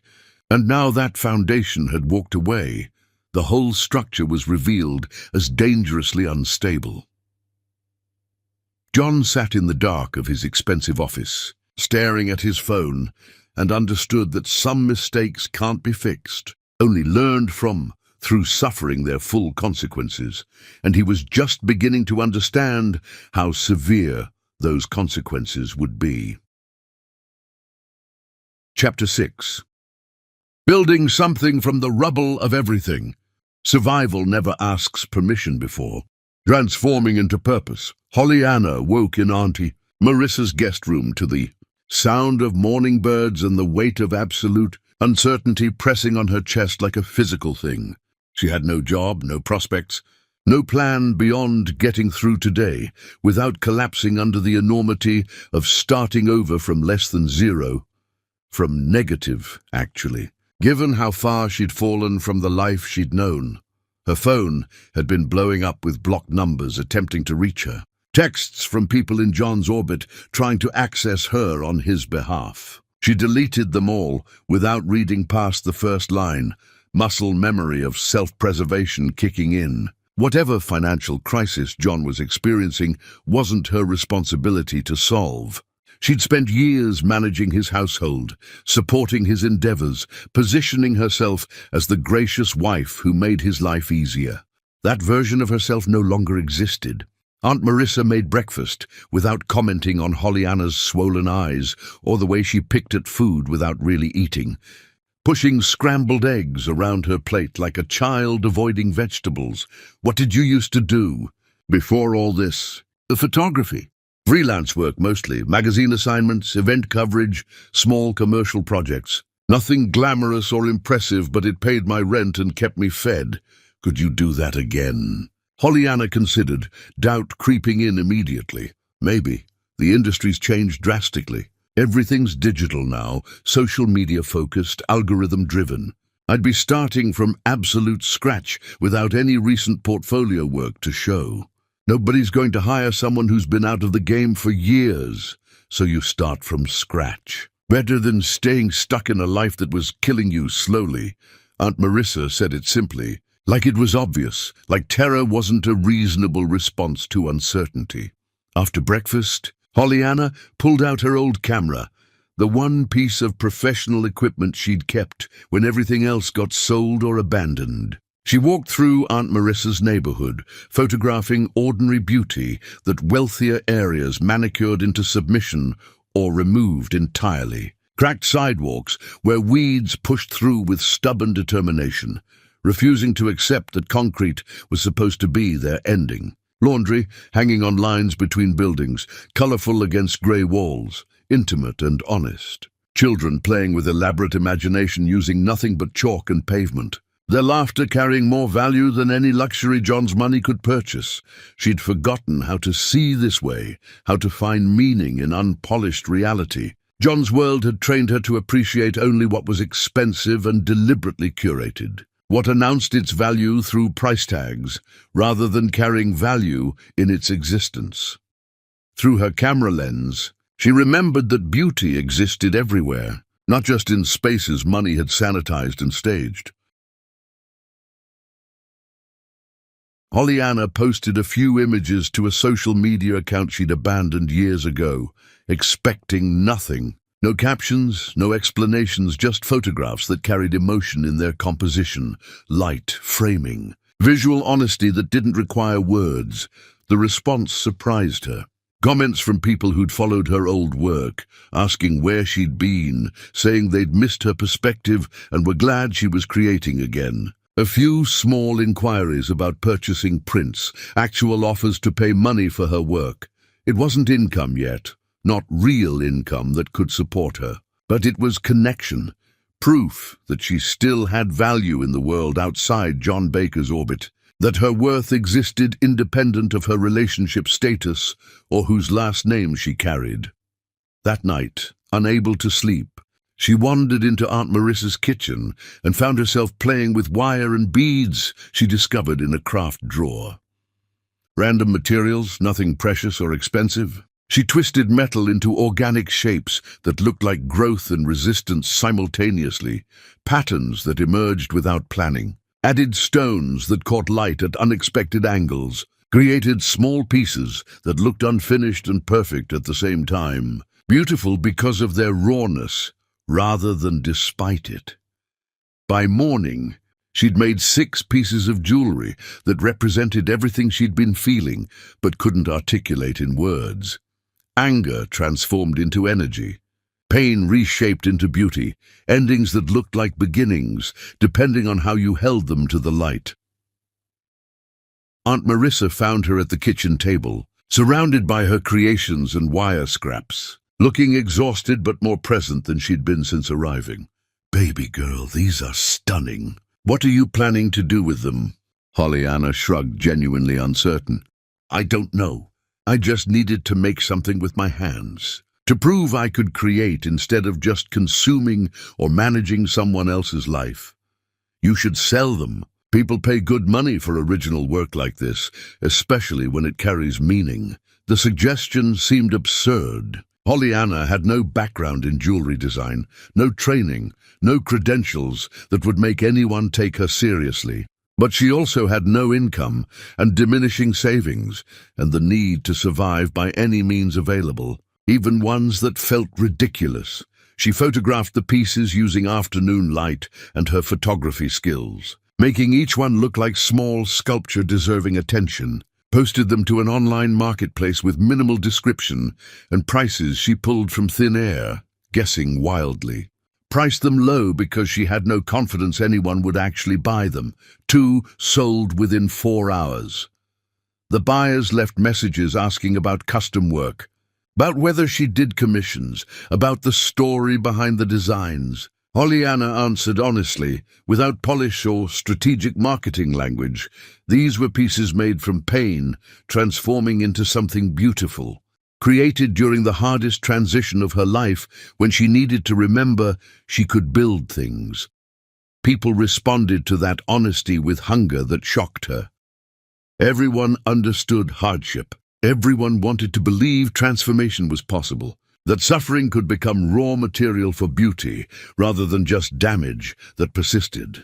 and now that foundation had walked away. The whole structure was revealed as dangerously unstable. John sat in the dark of his expensive office, staring at his phone, and understood that some mistakes can't be fixed, only learned from. through suffering their full consequences, and he was just beginning to understand how severe those consequences would be. Chapter 6. Building something from the rubble of everything. Survival never asks permission before. Transforming into purpose, Pollyanna woke in Auntie Marissa's guest room to the sound of morning birds and the weight of absolute uncertainty pressing on her chest like a physical thing. She had no job, no prospects, no plan beyond getting through today without collapsing under the enormity of starting over from less than zero. From negative, actually, given how far she'd fallen from the life she'd known. Her phone had been blowing up with blocked numbers attempting to reach her. Texts from people in John's orbit trying to access her on his behalf. She deleted them all without reading past the first line, muscle memory of self-preservation kicking in. Whatever financial crisis John was experiencing wasn't her responsibility to solve. She'd spent years managing his household, supporting his endeavors, positioning herself as the gracious wife who made his life easier. That version of herself no longer existed. Aunt Marissa made breakfast without commenting on Pollyanna's swollen eyes or the way she picked at food without really eating, pushing scrambled eggs around her plate like a child avoiding vegetables. What did you used to do before all this? The photography. Freelance work mostly, magazine assignments, event coverage, small commercial projects. Nothing glamorous or impressive, but it paid my rent and kept me fed. Could you do that again? Pollyanna considered, doubt creeping in immediately. Maybe. The industry's changed drastically. Everything's digital now, social media focused, algorithm driven. I'd be starting from absolute scratch without any recent portfolio work to show. Nobody's going to hire someone who's been out of the game for years, so you start from scratch. Better than staying stuck in a life that was killing you slowly. Aunt Marissa said it simply, like it was obvious, like terror wasn't a reasonable response to uncertainty. After breakfast, Pollyanna pulled out her old camera, the one piece of professional equipment she'd kept when everything else got sold or abandoned. She walked through Aunt Marissa's neighborhood, photographing ordinary beauty that wealthier areas manicured into submission or removed entirely. Cracked sidewalks where weeds pushed through with stubborn determination, refusing to accept that concrete was supposed to be their ending. Laundry hanging on lines between buildings, colorful against gray walls, intimate and honest. Children playing with elaborate imagination using nothing but chalk and pavement. Their laughter carrying more value than any luxury John's money could purchase. She'd forgotten how to see this way, how to find meaning in unpolished reality. John's world had trained her to appreciate only what was expensive and deliberately curated, what announced its value through price tags, rather than carrying value in its existence. Through her camera lens, she remembered that beauty existed everywhere, not just in spaces money had sanitized and staged. Pollyanna posted a few images to a social media account she'd abandoned years ago, expecting nothing. No captions, no explanations, just photographs that carried emotion in their composition, light, framing, visual honesty that didn't require words. The response surprised her. Comments from people who'd followed her old work, asking where she'd been, saying they'd missed her perspective and were glad she was creating again. A few small inquiries about purchasing prints, actual offers to pay money for her work. It wasn't income yet, not real income that could support her, but it was connection, proof that she still had value in the world outside John Baker's orbit, that her worth existed independent of her relationship status or whose last name she carried. That night, unable to sleep, she wandered into Aunt Marissa's kitchen and found herself playing with wire and beads she discovered in a craft drawer. Random materials, nothing precious or expensive. She twisted metal into organic shapes that looked like growth and resistance simultaneously, patterns that emerged without planning, added stones that caught light at unexpected angles, created small pieces that looked unfinished and perfect at the same time, beautiful because of their rawness, rather than despite it. By morning, She'd made 6 pieces of jewelry that represented everything she'd been feeling but couldn't articulate in words. Anger transformed into energy. Pain reshaped into beauty, endings that looked like beginnings, depending on how you held them to the light. Aunt Marissa found her at the kitchen table, surrounded by her creations and wire scraps, looking exhausted but more present than she'd been since arriving. "Baby girl, these are stunning. What are you planning to do with them?" Pollyanna shrugged, genuinely uncertain. "I don't know. I just needed to make something with my hands, to prove I could create instead of just consuming or managing someone else's life. You should sell them. People pay good money for original work like this, especially when it carries meaning." The suggestion seemed absurd. Pollyanna had no background in jewelry design, no training, no credentials that would make anyone take her seriously. But she also had no income and diminishing savings, and the need to survive by any means available, even ones that felt ridiculous. She photographed the pieces using afternoon light and her photography skills, making each one look like small sculpture deserving attention, posted them to an online marketplace with minimal description and prices she pulled from thin air, guessing wildly. Priced them low because she had no confidence anyone would actually buy them. 2 sold within 4 hours. The buyers left messages asking about custom work, about whether she did commissions, about the story behind the designs. Pollyanna answered honestly, without polish or strategic marketing language. These were pieces made from pain, transforming into something beautiful, created during the hardest transition of her life when she needed to remember she could build things. People responded to that honesty with hunger that shocked her. Everyone understood hardship. Everyone wanted to believe transformation was possible, that suffering could become raw material for beauty rather than just damage that persisted.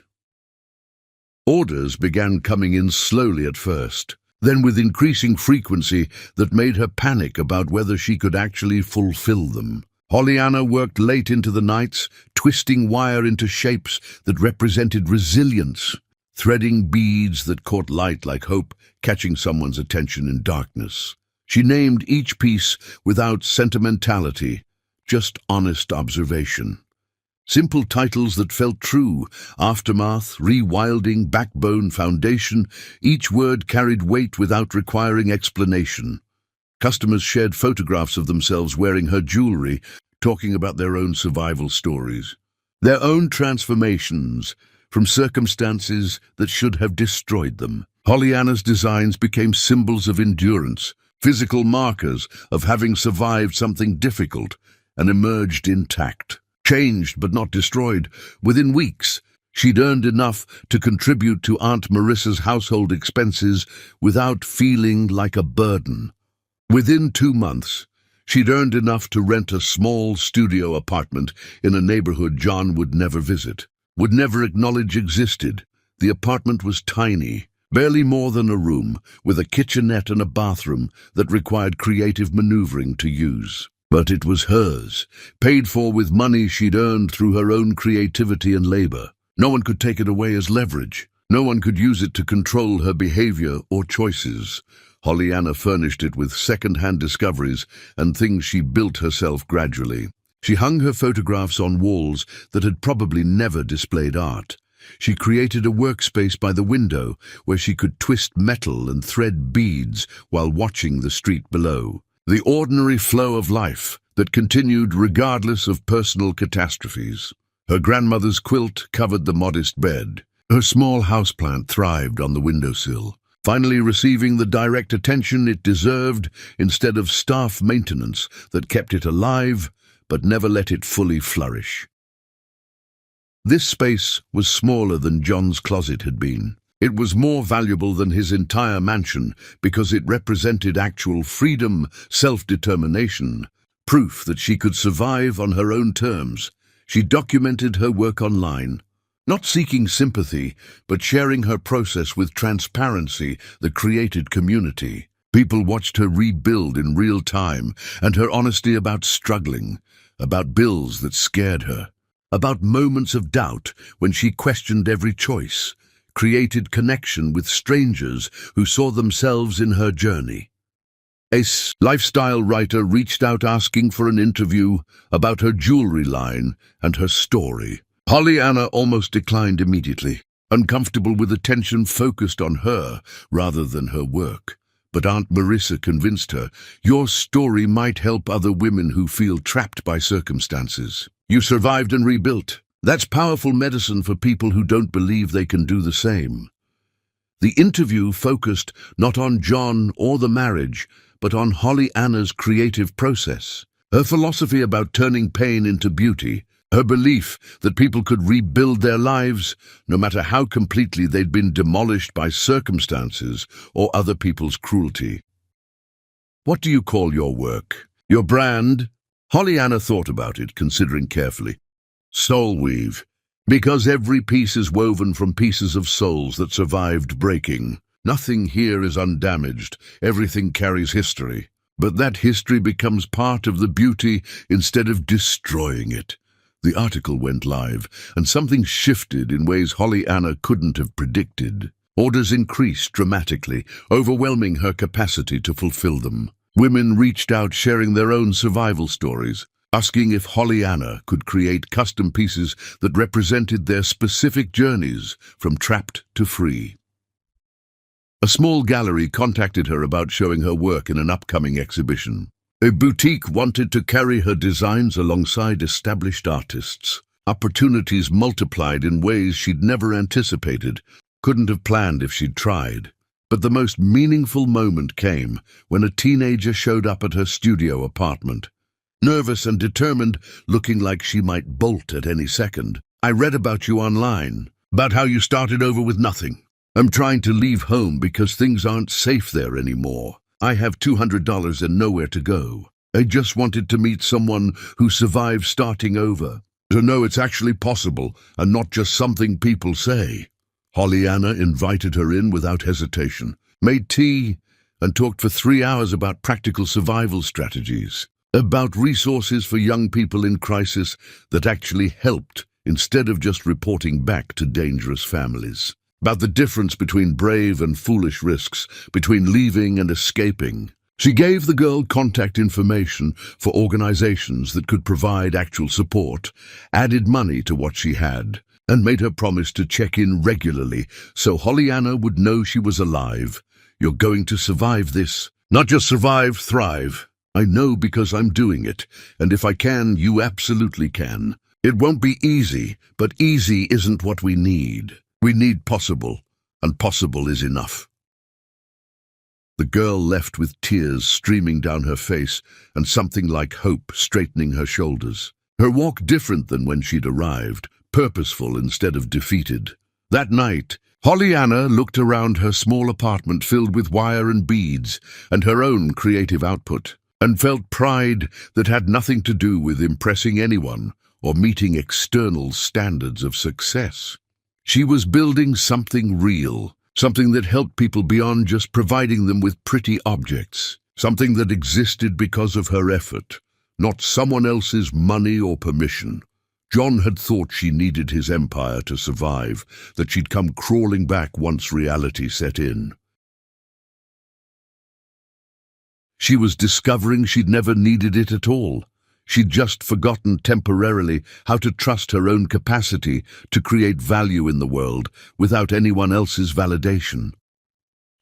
Orders began coming in slowly at first, then with increasing frequency that made her panic about whether she could actually fulfill them. Pollyanna worked late into the nights, twisting wire into shapes that represented resilience, threading beads that caught light like hope, catching someone's attention in darkness. She named each piece without sentimentality, just honest observation. Simple titles that felt true: aftermath, rewilding, backbone, foundation. Each word carried weight without requiring explanation. Customers shared photographs of themselves wearing her jewelry, talking about their own survival stories, their own transformations from circumstances that should have destroyed them. Pollyanna's designs became symbols of endurance, physical markers of having survived something difficult and emerged intact. Changed but not destroyed. Within weeks, she'd earned enough to contribute to Aunt Marissa's household expenses without feeling like a burden. Within 2 months, she'd earned enough to rent a small studio apartment in a neighborhood John would never visit, would never acknowledge existed. The apartment was tiny, barely more than a room, with a kitchenette and a bathroom that required creative maneuvering to use. But it was hers, paid for with money she'd earned through her own creativity and labor. No one could take it away as leverage. No one could use it to control her behavior or choices. Pollyanna furnished it with second-hand discoveries and things she built herself gradually. She hung her photographs on walls that had probably never displayed art. She created a workspace by the window where she could twist metal and thread beads while watching the street below. The ordinary flow of life that continued regardless of personal catastrophes. Her grandmother's quilt covered the modest bed. Her small houseplant thrived on the windowsill, finally receiving the direct attention it deserved instead of staff maintenance that kept it alive but never let it fully flourish. This space was smaller than John's closet had been. It was more valuable than his entire mansion because it represented actual freedom, self-determination, proof that she could survive on her own terms. She documented her work online, not seeking sympathy, but sharing her process with transparency that created community. People watched her rebuild in real time, and her honesty about struggling, about bills that scared her, about moments of doubt when she questioned every choice, created connection with strangers who saw themselves in her journey. A lifestyle writer reached out asking for an interview about her jewelry line and her story. Pollyanna almost declined immediately, uncomfortable with attention focused on her rather than her work. But Aunt Marissa convinced her, your story might help other women who feel trapped by circumstances. You survived and rebuilt. That's powerful medicine for people who don't believe they can do the same. The interview focused not on John or the marriage, but on Pollyanna's creative process. Her philosophy about turning pain into beauty, her belief that people could rebuild their lives no matter how completely they'd been demolished by circumstances or other people's cruelty. What do you call your work? Your brand? Pollyanna thought about it, considering carefully. Soul weave, because every piece is woven from pieces of souls that survived breaking. Nothing here is undamaged, everything carries history. But that history becomes part of the beauty instead of destroying it. The article went live, and something shifted in ways Pollyanna couldn't have predicted. Orders increased dramatically, overwhelming her capacity to fulfill them. Women reached out sharing their own survival stories, asking if Pollyanna could create custom pieces that represented their specific journeys from trapped to free. A small gallery contacted her about showing her work in an upcoming exhibition. A boutique wanted to carry her designs alongside established artists. Opportunities multiplied in ways she'd never anticipated, couldn't have planned if she'd tried. But the most meaningful moment came when a teenager showed up at her studio apartment. Nervous and determined, looking like she might bolt at any second. I read about you online, about how you started over with nothing. I'm trying to leave home because things aren't safe there anymore. I have $200 and nowhere to go. I just wanted to meet someone who survived starting over, to know it's actually possible and not just something people say. Pollyanna invited her in without hesitation, made tea, and talked for 3 hours about practical survival strategies, about resources for young people in crisis that actually helped instead of just reporting back to dangerous families. About the difference between brave and foolish risks, between leaving and escaping. She gave the girl contact information for organizations that could provide actual support, added money to what she had, and made her promise to check in regularly so Pollyanna would know she was alive. You're going to survive this. Not just survive, thrive. I know because I'm doing it, and if I can, you absolutely can. It won't be easy, but easy isn't what we need. We need possible, and possible is enough. The girl left with tears streaming down her face and something like hope straightening her shoulders. Her walk different than when she'd arrived, purposeful instead of defeated. That night, Pollyanna looked around her small apartment filled with wire and beads and her own creative output, and felt pride that had nothing to do with impressing anyone or meeting external standards of success. She was building something real, something that helped people beyond just providing them with pretty objects, something that existed because of her effort, not someone else's money or permission. John had thought she needed his empire to survive, that she'd come crawling back once reality set in. She was discovering she'd never needed it at all. She'd just forgotten temporarily how to trust her own capacity to create value in the world without anyone else's validation.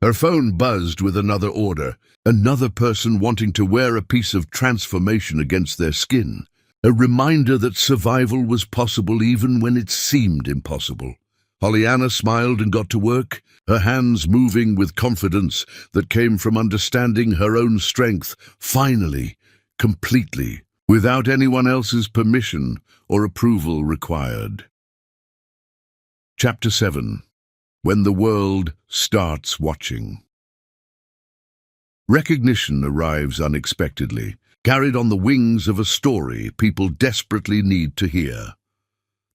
Her phone buzzed with another order, another person wanting to wear a piece of transformation against their skin, a reminder that survival was possible even when it seemed impossible. Pollyanna smiled and got to work, her hands moving with confidence that came from understanding her own strength, finally, completely, without anyone else's permission or approval required. Chapter 7. When the World Starts Watching. Recognition arrives unexpectedly, carried on the wings of a story people desperately need to hear.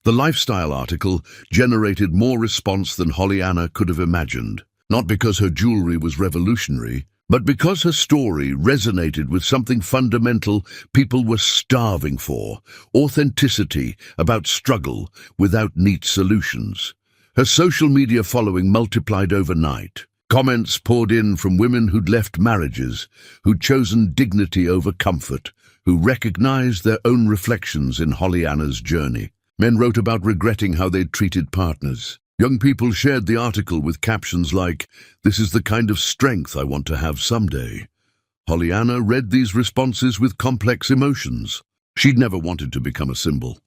The lifestyle article generated more response than Pollyanna could have imagined, not because her jewelry was revolutionary, But because her story resonated with something fundamental people were starving for, authenticity about struggle without neat solutions, her social media following multiplied overnight. Comments poured in from women who'd left marriages, who'd chosen dignity over comfort, who recognized their own reflections in Hollyanna's journey. Men wrote about regretting how they'd treated partners. Young people shared the article with captions like, "This is the kind of strength I want to have someday." Hollyanna read these responses with complex emotions. She'd never wanted to become a symbol.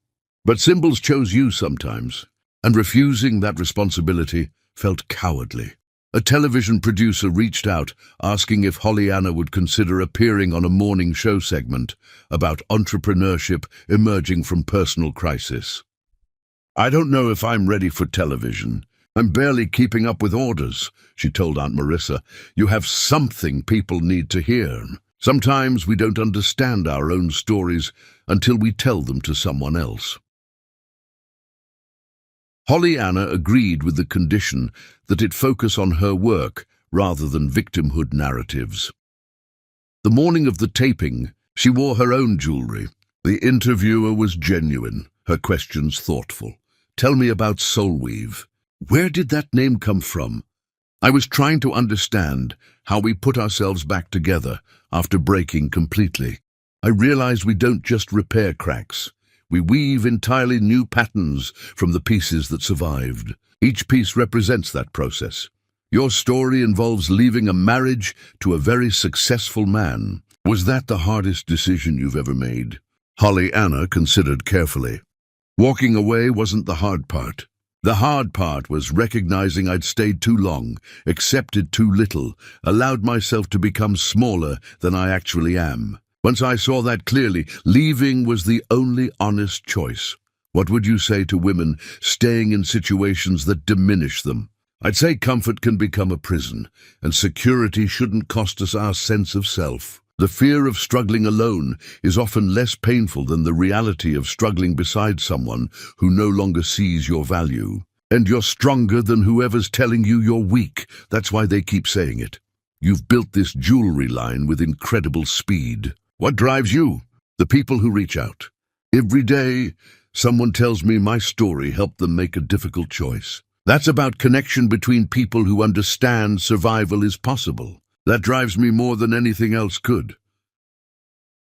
But symbols chose you sometimes, and refusing that responsibility felt cowardly. A television producer reached out, asking if Hollyanna would consider appearing on a morning show segment about entrepreneurship emerging from personal crisis. "I don't know if I'm ready for television. I'm barely keeping up with orders," she told Aunt Marissa. "You have something people need to hear. Sometimes we don't understand our own stories until we tell them to someone else." Hollyanna agreed with the condition that it focus on her work rather than victimhood narratives. The morning of the taping, she wore her own jewelry. The interviewer was genuine, her questions thoughtful. "Tell me about Soulweave. Where did that name come from?" "I was trying to understand how we put ourselves back together after breaking completely. I realized we don't just repair cracks. We weave entirely new patterns from the pieces that survived. Each piece represents that process. Your story involves leaving a marriage to a very successful man. Was that the hardest decision you've ever made?" Hollyanna considered carefully. "Walking away wasn't the hard part. The hard part was recognizing I'd stayed too long, accepted too little, allowed myself to become smaller than I actually am. Once I saw that clearly, leaving was the only honest choice." What would you say to women staying in situations that diminish them? "I'd say comfort can become a prison, and security shouldn't cost us our sense of self. The fear of struggling alone is often less painful than the reality of struggling beside someone who no longer sees your value. And you're stronger than whoever's telling you you're weak. That's why they keep saying it. You've built this jewelry line with incredible speed. What drives you? The people who reach out. Every day, someone tells me my story helped them make a difficult choice. That's about connection between people who understand survival is possible. That drives me more than anything else could."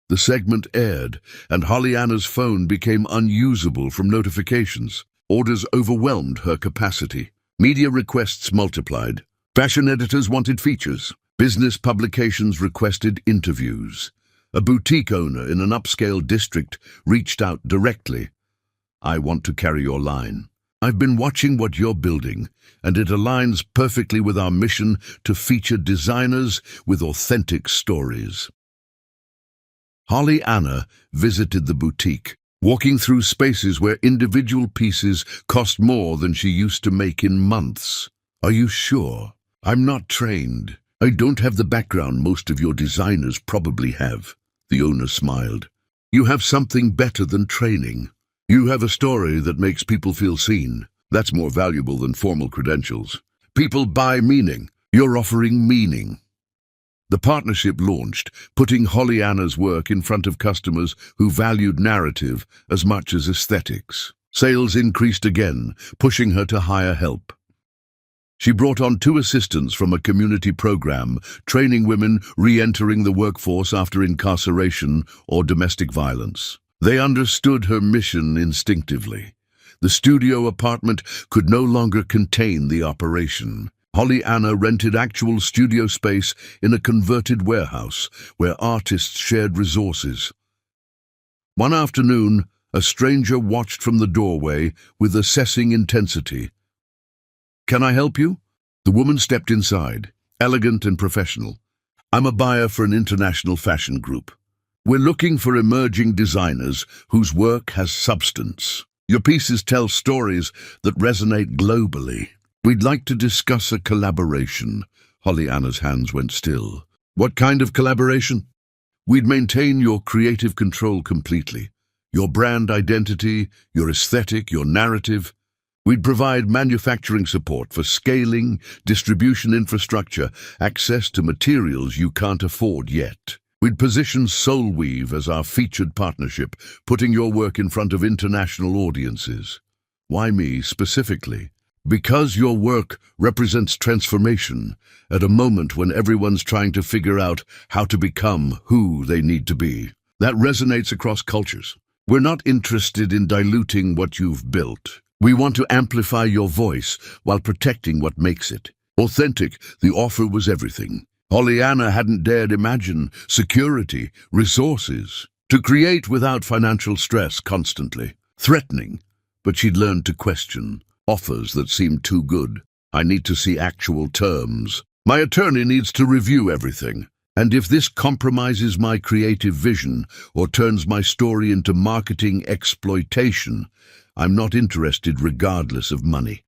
The segment aired, and Hollyanna's phone became unusable from notifications. Orders overwhelmed her capacity. Media requests multiplied. Fashion editors wanted features. Business publications requested interviews. A boutique owner in an upscale district reached out directly. "I want to carry your line. I've been watching what you're building, and it aligns perfectly with our mission to feature designers with authentic stories." Hollyanna visited the boutique, walking through spaces where individual pieces cost more than she used to make in months. "Are you sure? I'm not trained. I don't have the background most of your designers probably have." The owner smiled. "You have something better than training. You have a story that makes people feel seen. That's more valuable than formal credentials. People buy meaning. You're offering meaning." The partnership launched, putting Hollyanna's work in front of customers who valued narrative as much as aesthetics. Sales increased again, pushing her to hire help. She brought on 2 assistants from a community program, training women re-entering the workforce after incarceration or domestic violence. They understood her mission instinctively. The studio apartment could no longer contain the operation. Hollyanna rented actual studio space in a converted warehouse where artists shared resources. One afternoon, a stranger watched from the doorway with assessing intensity. "Can I help you?" The woman stepped inside, elegant and professional. "I'm a buyer for an international fashion group. We're looking for emerging designers whose work has substance. Your pieces tell stories that resonate globally. We'd like to discuss a collaboration." Hollyanna's hands went still. "What kind of collaboration?" "We'd maintain your creative control completely. Your brand identity, your aesthetic, your narrative. We'd provide manufacturing support for scaling, distribution infrastructure, access to materials you can't afford yet. We'd position Soulweave as our featured partnership, putting your work in front of international audiences. Why me specifically? Because your work represents transformation at a moment when everyone's trying to figure out how to become who they need to be. That resonates across cultures. We're not interested in diluting what you've built. We want to amplify your voice while protecting what makes it. Authentic, the offer was everything. Pollyanna hadn't dared imagine security, resources, to create without financial stress constantly. Threatening, but she'd learned to question offers that seemed too good. I need to see actual terms. My attorney needs to review everything. And if this compromises my creative vision or turns my story into marketing exploitation, I'm not interested regardless of money.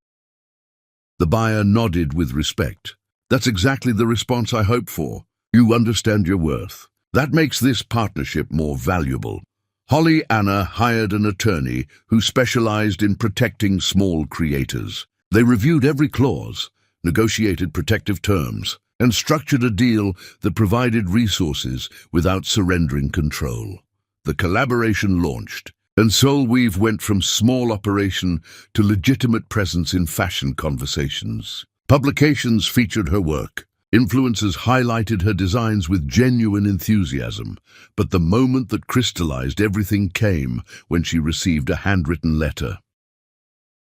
The buyer nodded with respect. That's exactly the response I hoped for. You understand your worth. That makes this partnership more valuable. Pollyanna hired an attorney who specialized in protecting small creators. They reviewed every clause, negotiated protective terms, and structured a deal that provided resources without surrendering control. The collaboration launched, and Soulweave went from small operation to legitimate presence in fashion conversations. Publications featured her work. Influencers highlighted her designs with genuine enthusiasm. But the moment that crystallized everything came when she received a handwritten letter.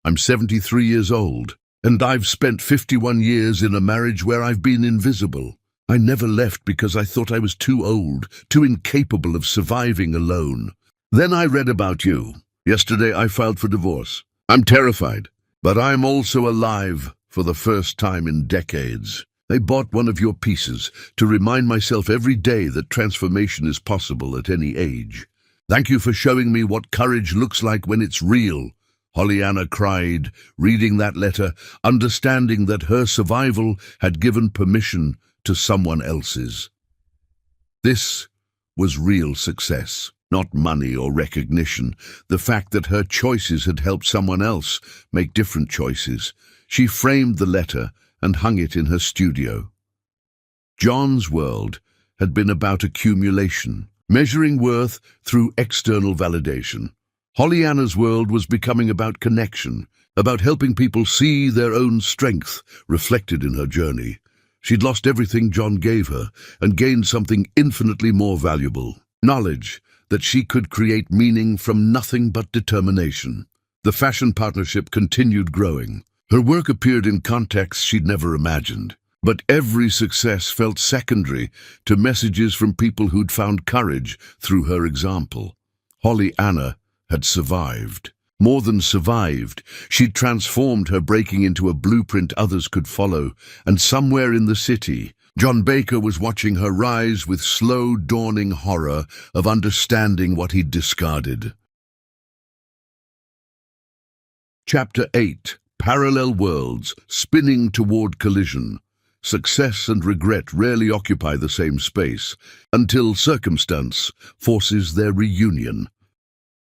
I'm 73 years old, and I've spent 51 years in a marriage where I've been invisible. I never left because I thought I was too old, too incapable of surviving alone. Then I read about you. Yesterday I filed for divorce. I'm terrified, but I'm also alive for the first time in decades. I bought one of your pieces to remind myself every day that transformation is possible at any age. Thank you for showing me what courage looks like when it's real. Pollyanna cried, reading that letter, understanding that her survival had given permission to someone else's. This was real success, not money or recognition. The fact that her choices had helped someone else make different choices. She framed the letter and hung it in her studio. John's world had been about accumulation, measuring worth through external validation. Pollyanna's world was becoming about connection, about helping people see their own strength reflected in her journey. She'd lost everything John gave her and gained something infinitely more valuable, knowledge that she could create meaning from nothing but determination. The fashion partnership continued growing. Her work appeared in contexts she'd never imagined, but every success felt secondary to messages from people who'd found courage through her example. Pollyanna had survived. More than survived, she'd transformed her breaking into a blueprint others could follow, and somewhere in the city, John Baker was watching her rise with slow dawning horror of understanding what he'd discarded. Chapter 8. Parallel worlds, spinning toward collision. Success and regret rarely occupy the same space, until circumstance forces their reunion.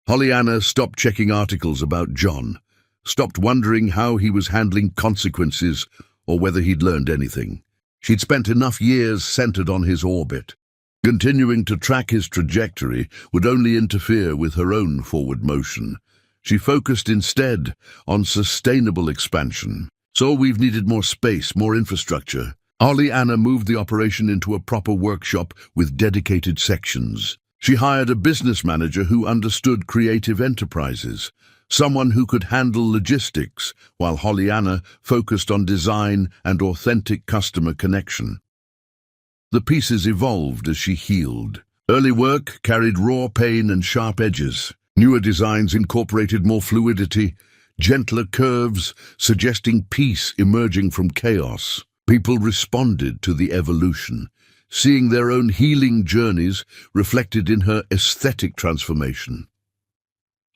Pollyanna stopped checking articles about John, stopped wondering how he was handling consequences or whether he'd learned anything. She'd spent enough years centered on his orbit. Continuing to track his trajectory would only interfere with her own forward motion. She focused instead on sustainable expansion. Soulweave needed more space, more infrastructure. Pollyanna moved the operation into a proper workshop with dedicated sections. She hired a business manager who understood creative enterprises, someone who could handle logistics, while Pollyanna focused on design and authentic customer connection. The pieces evolved as she healed. Early work carried raw pain and sharp edges. Newer designs incorporated more fluidity, gentler curves, suggesting peace emerging from chaos. People responded to the evolution, seeing their own healing journeys reflected in her aesthetic transformation.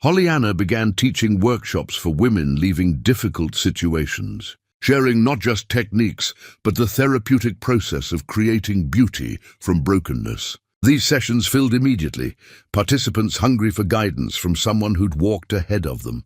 Pollyanna began teaching workshops for women leaving difficult situations, sharing not just techniques, but the therapeutic process of creating beauty from brokenness. These sessions filled immediately, participants hungry for guidance from someone who'd walked ahead of them.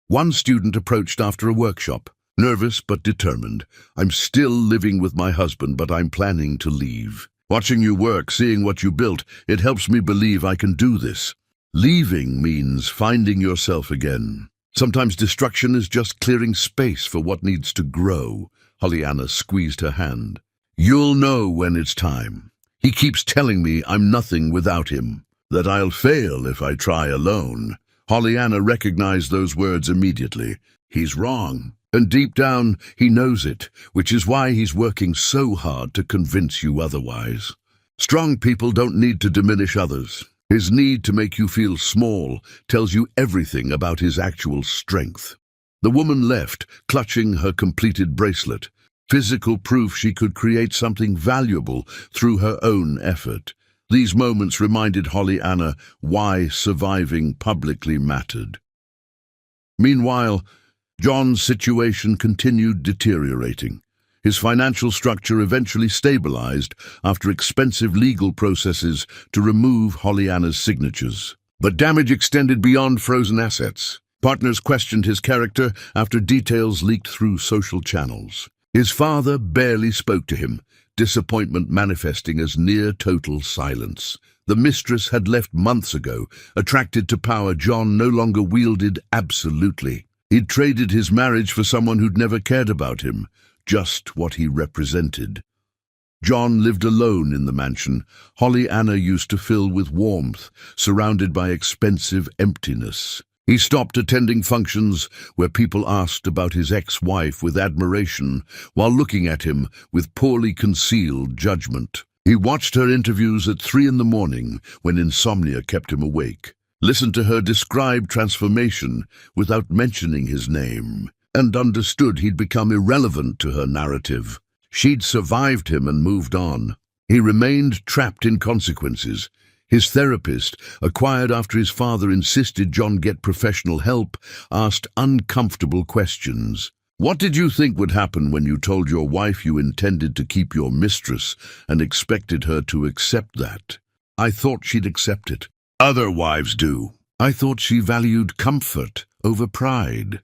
One student approached after a workshop, nervous but determined. "I'm still living with my husband, but I'm planning to leave. Watching you work, seeing what you built, it helps me believe I can do this." Leaving means finding yourself again. Sometimes destruction is just clearing space for what needs to grow. Pollyanna squeezed her hand. "You'll know when it's time. He keeps telling me I'm nothing without him, that I'll fail if I try alone." Pollyanna recognized those words immediately. He's wrong, and deep down he knows it, which is why he's working so hard to convince you otherwise. Strong people don't need to diminish others. His need to make you feel small tells you everything about his actual strength. The woman left, clutching her completed bracelet, physical proof she could create something valuable through her own effort. These moments reminded Pollyanna why surviving publicly mattered. Meanwhile, John's situation continued deteriorating. His financial structure eventually stabilized after expensive legal processes to remove Pollyanna's signatures. But damage extended beyond frozen assets. Partners questioned his character after details leaked through social channels. His father barely spoke to him, disappointment manifesting as near total silence. The mistress had left months ago. Attracted to power, John no longer wielded absolutely. He'd traded his marriage for someone who'd never cared about him, just what he represented. John lived alone in the mansion Pollyanna used to fill with warmth, surrounded by expensive emptiness. He stopped attending functions where people asked about his ex-wife with admiration while looking at him with poorly concealed judgment. He watched her interviews at 3 a.m. when insomnia kept him awake, listened to her describe transformation without mentioning his name, and understood he'd become irrelevant to her narrative. She'd survived him and moved on. He remained trapped in consequences. His therapist, acquired after his father insisted John get professional help, asked uncomfortable questions. "What did you think would happen when you told your wife you intended to keep your mistress and expected her to accept that?" "I thought she'd accept it. Other wives do. I thought she valued comfort over pride."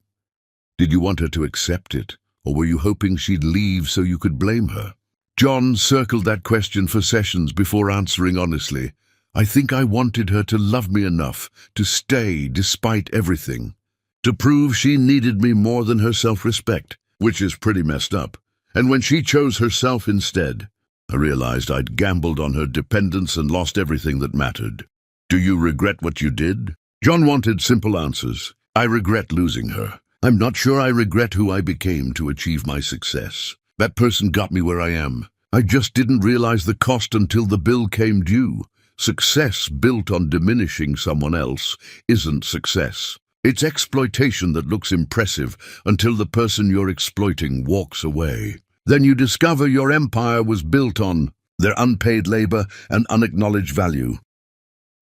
"Did you want her to accept it, or were you hoping she'd leave so you could blame her?" John circled that question for sessions before answering honestly. "I think I wanted her to love me enough to stay despite everything, to prove she needed me more than her self-respect, which is pretty messed up. And when she chose herself instead, I realized I'd gambled on her dependence and lost everything that mattered." "Do you regret what you did?" John wanted simple answers. "I regret losing her. I'm not sure I regret who I became to achieve my success. That person got me where I am. I just didn't realize the cost until the bill came due. Success built on diminishing someone else isn't success. It's exploitation that looks impressive until the person you're exploiting walks away. Then you discover your empire was built on their unpaid labor and unacknowledged value."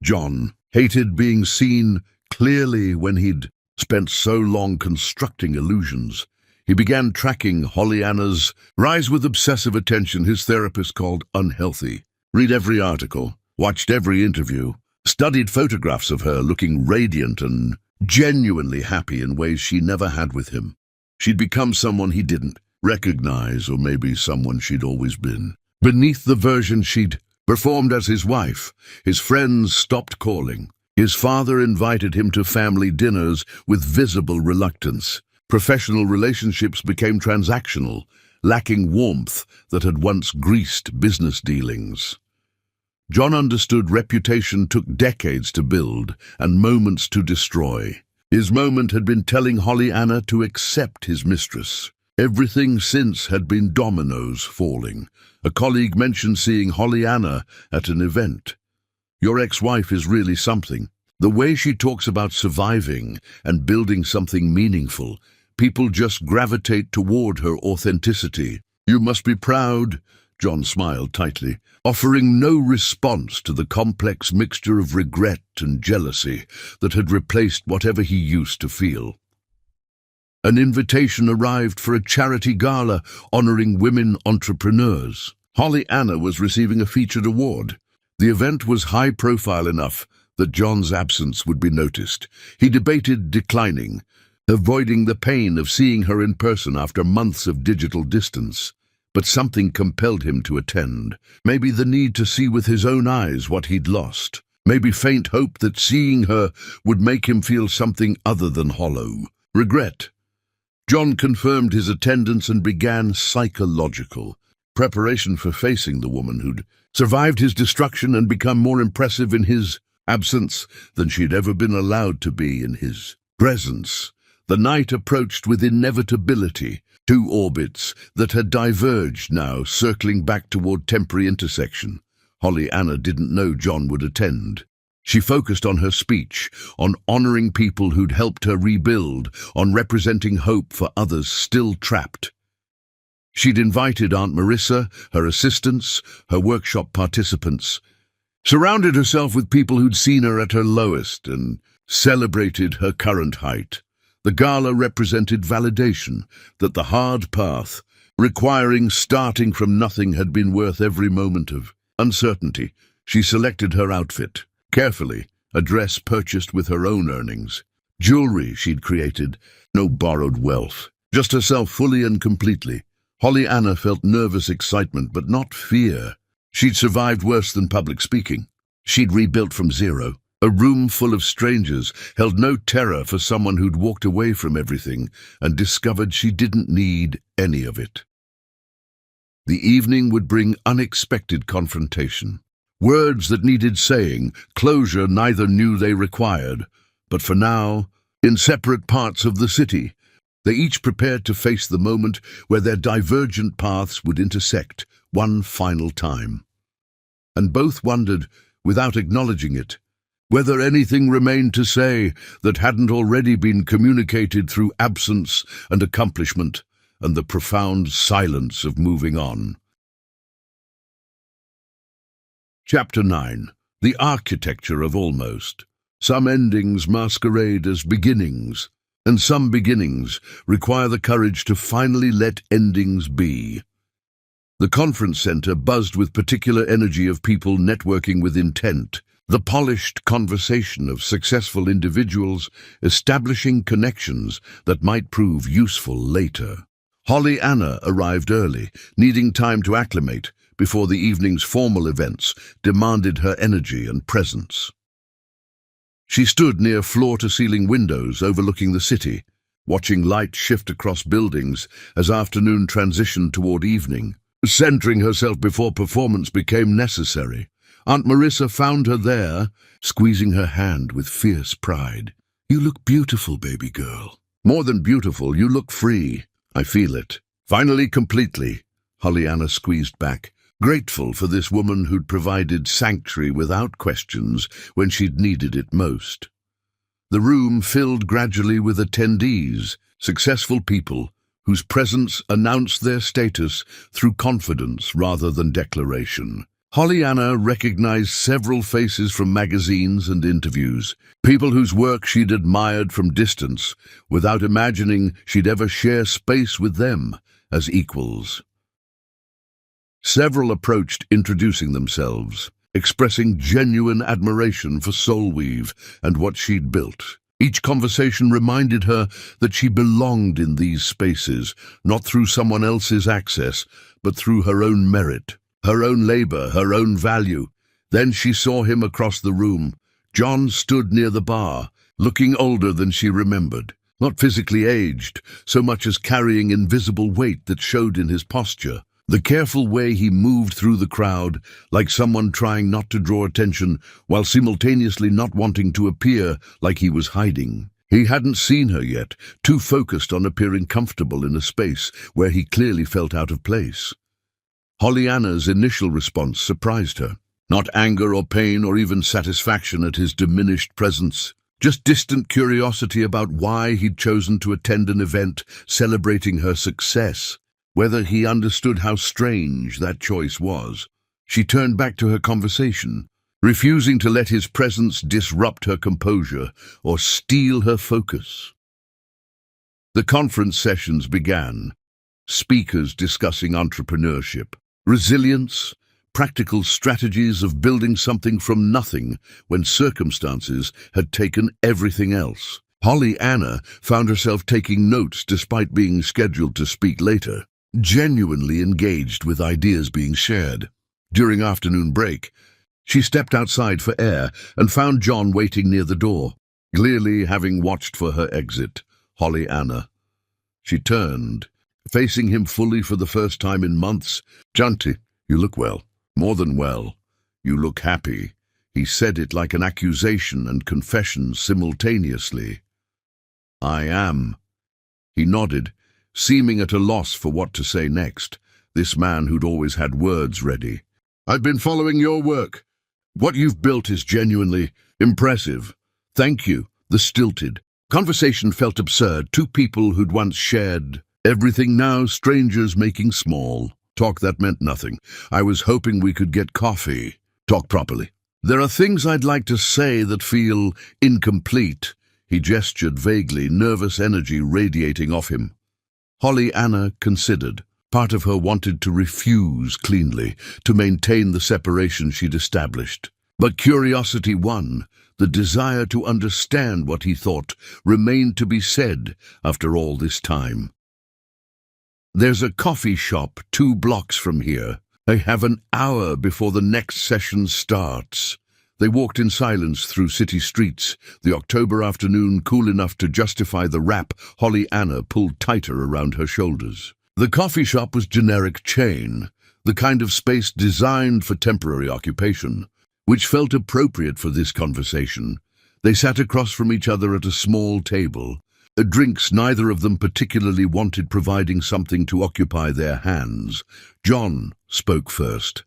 John hated being seen clearly when he'd spent so long constructing illusions. He began tracking Pollyanna's rise with obsessive attention his therapist called unhealthy. Read every article, watched every interview, studied photographs of her looking radiant and genuinely happy in ways she never had with him. She'd become someone he didn't recognize, or maybe someone she'd always been. Beneath the version she'd performed as his wife, his friends stopped calling. His father invited him to family dinners with visible reluctance. Professional relationships became transactional, lacking warmth that had once greased business dealings. John understood reputation took decades to build and moments to destroy. His moment had been telling Pollyanna to accept his mistress. Everything since had been dominoes falling. A colleague mentioned seeing Pollyanna at an event. "Your ex-wife is really something. The way she talks about surviving and building something meaningful, people just gravitate toward her authenticity. You must be proud." John smiled tightly, offering no response to the complex mixture of regret and jealousy that had replaced whatever he used to feel. An invitation arrived for a charity gala honoring women entrepreneurs. Pollyanna was receiving a featured award. The event was high-profile enough that John's absence would be noticed. He debated declining, avoiding the pain of seeing her in person after months of digital distance. But something compelled him to attend. Maybe the need to see with his own eyes what he'd lost. Maybe faint hope that seeing her would make him feel something other than hollow. Regret. John confirmed his attendance and began psychological preparation for facing the woman who'd survived his destruction and become more impressive in his absence than she'd ever been allowed to be in his presence. The night approached with inevitability, two orbits that had diverged now, circling back toward temporary intersection. Holly Anna didn't know John would attend. She focused on her speech, on honoring people who'd helped her rebuild, on representing hope for others still trapped. She'd invited Aunt Marissa, her assistants, her workshop participants, surrounded herself with people who'd seen her at her lowest and celebrated her current height. The gala represented validation that the hard path, requiring starting from nothing, had been worth every moment of uncertainty. She selected her outfit carefully, a dress purchased with her own earnings, jewelry she'd created, no borrowed wealth, just herself fully and completely. Holly Anna felt nervous excitement, but not fear. She'd survived worse than public speaking. She'd rebuilt from zero. A room full of strangers held no terror for someone who'd walked away from everything and discovered she didn't need any of it. The evening would bring unexpected confrontation. Words that needed saying, closure neither knew they required. But for now, in separate parts of the city, they each prepared to face the moment where their divergent paths would intersect one final time. And both wondered, without acknowledging it, whether anything remained to say that hadn't already been communicated through absence and accomplishment and the profound silence of moving on. Chapter 9. The Architecture of Almost. Some endings masquerade as beginnings, and some beginnings require the courage to finally let endings be. The conference center buzzed with particular energy of people networking with intent, the polished conversation of successful individuals establishing connections that might prove useful later. Holly Anna arrived early, needing time to acclimate before the evening's formal events demanded her energy and presence. She stood near floor-to-ceiling windows overlooking the city, watching light shift across buildings as afternoon transitioned toward evening. Centering herself before performance became necessary, Aunt Marissa found her there, squeezing her hand with fierce pride. "You look beautiful, baby girl. More than beautiful, you look free. I feel it." Finally, completely, Holly Anna squeezed back, grateful for this woman who'd provided sanctuary without questions when she'd needed it most. The room filled gradually with attendees, successful people whose presence announced their status through confidence rather than declaration. Holly Anna recognized several faces from magazines and interviews, people whose work she'd admired from distance without imagining she'd ever share space with them as equals. Several approached, introducing themselves, expressing genuine admiration for Soulweave and what she'd built. Each conversation reminded her that she belonged in these spaces, not through someone else's access, but through her own merit, her own labor, her own value. Then she saw him across the room. John stood near the bar, looking older than she remembered, not physically aged, so much as carrying invisible weight that showed in his posture. The careful way he moved through the crowd, like someone trying not to draw attention while simultaneously not wanting to appear like he was hiding. He hadn't seen her yet, too focused on appearing comfortable in a space where he clearly felt out of place. Holly Anna's initial response surprised her. Not anger or pain or even satisfaction at his diminished presence, just distant curiosity about why he'd chosen to attend an event celebrating her success. Whether he understood how strange that choice was. She turned back to her conversation, refusing to let his presence disrupt her composure or steal her focus. The conference sessions began, speakers discussing entrepreneurship, resilience, practical strategies of building something from nothing when circumstances had taken everything else. Holly Anna found herself taking notes despite being scheduled to speak later, genuinely engaged with ideas being shared. During afternoon break, she stepped outside for air and found John waiting near the door, clearly having watched for her exit. Holly Anna. She turned, facing him fully for the first time in months. "Janti, you look well. More than well. You look happy." He said it like an accusation and confession simultaneously. "I am." He nodded, seeming at a loss for what to say next, this man who'd always had words ready. "I've been following your work. What you've built is genuinely impressive. Thank you." The stilted conversation felt absurd. Two people who'd once shared everything, now strangers making small talk that meant nothing. "I was hoping we could get coffee. Talk properly. There are things I'd like to say that feel incomplete." He gestured vaguely, nervous energy radiating off him. Holly Anna considered. Part of her wanted to refuse cleanly, to maintain the separation she'd established. But curiosity won. The desire to understand what he thought remained to be said after all this time. "There's a coffee shop 2 blocks from here. I have an hour before the next session starts." They walked in silence through city streets, the October afternoon cool enough to justify the wrap Holly Anna pulled tighter around her shoulders. The coffee shop was generic chain, the kind of space designed for temporary occupation, which felt appropriate for this conversation. They sat across from each other at a small table, drinks neither of them particularly wanted providing something to occupy their hands. John spoke first,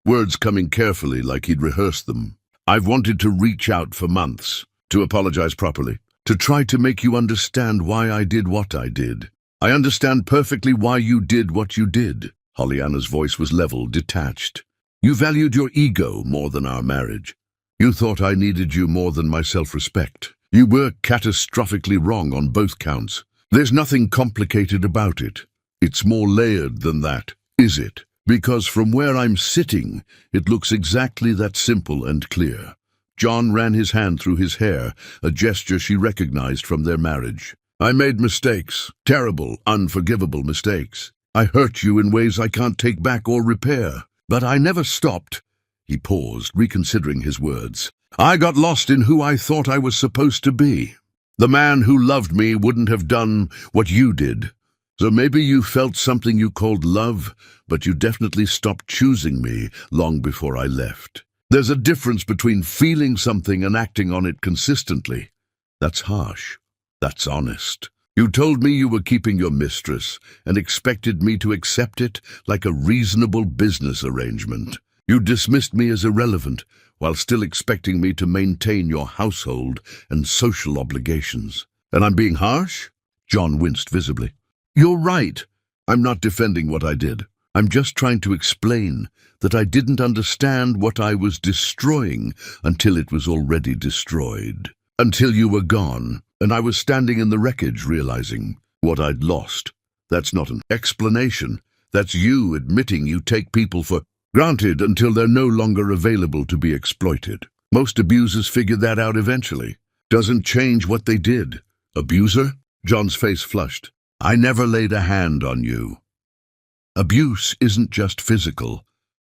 words coming carefully like he'd rehearsed them. "I've wanted to reach out for months, to apologize properly, to try to make you understand why I did what I did. I understand perfectly why you did what you did." Holly Anna's voice was level, detached. "You valued your ego more than our marriage. You thought I needed you more than my self-respect. You were catastrophically wrong on both counts. There's nothing complicated about it. It's more layered than that, is it? Because from where I'm sitting, it looks exactly that simple and clear." John ran his hand through his hair, a gesture she recognized from their marriage. "I made mistakes, terrible, unforgivable mistakes. I hurt you in ways I can't take back or repair. But I never stopped." He paused, reconsidering his words. "I got lost in who I thought I was supposed to be. The man who loved me wouldn't have done what you did. So maybe you felt something you called love, but you definitely stopped choosing me long before I left. There's a difference between feeling something and acting on it consistently. That's harsh. That's honest. You told me you were keeping your mistress and expected me to accept it like a reasonable business arrangement. You dismissed me as irrelevant while still expecting me to maintain your household and social obligations. And I'm being harsh?" John winced visibly. "You're right. I'm not defending what I did. I'm just trying to explain that I didn't understand what I was destroying until it was already destroyed. Until you were gone, and I was standing in the wreckage realizing what I'd lost. That's not an explanation. That's you admitting you take people for granted until they're no longer available to be exploited. Most abusers figure that out eventually. Doesn't change what they did." "Abuser?" John's face flushed. "I never laid a hand on you. Abuse isn't just physical.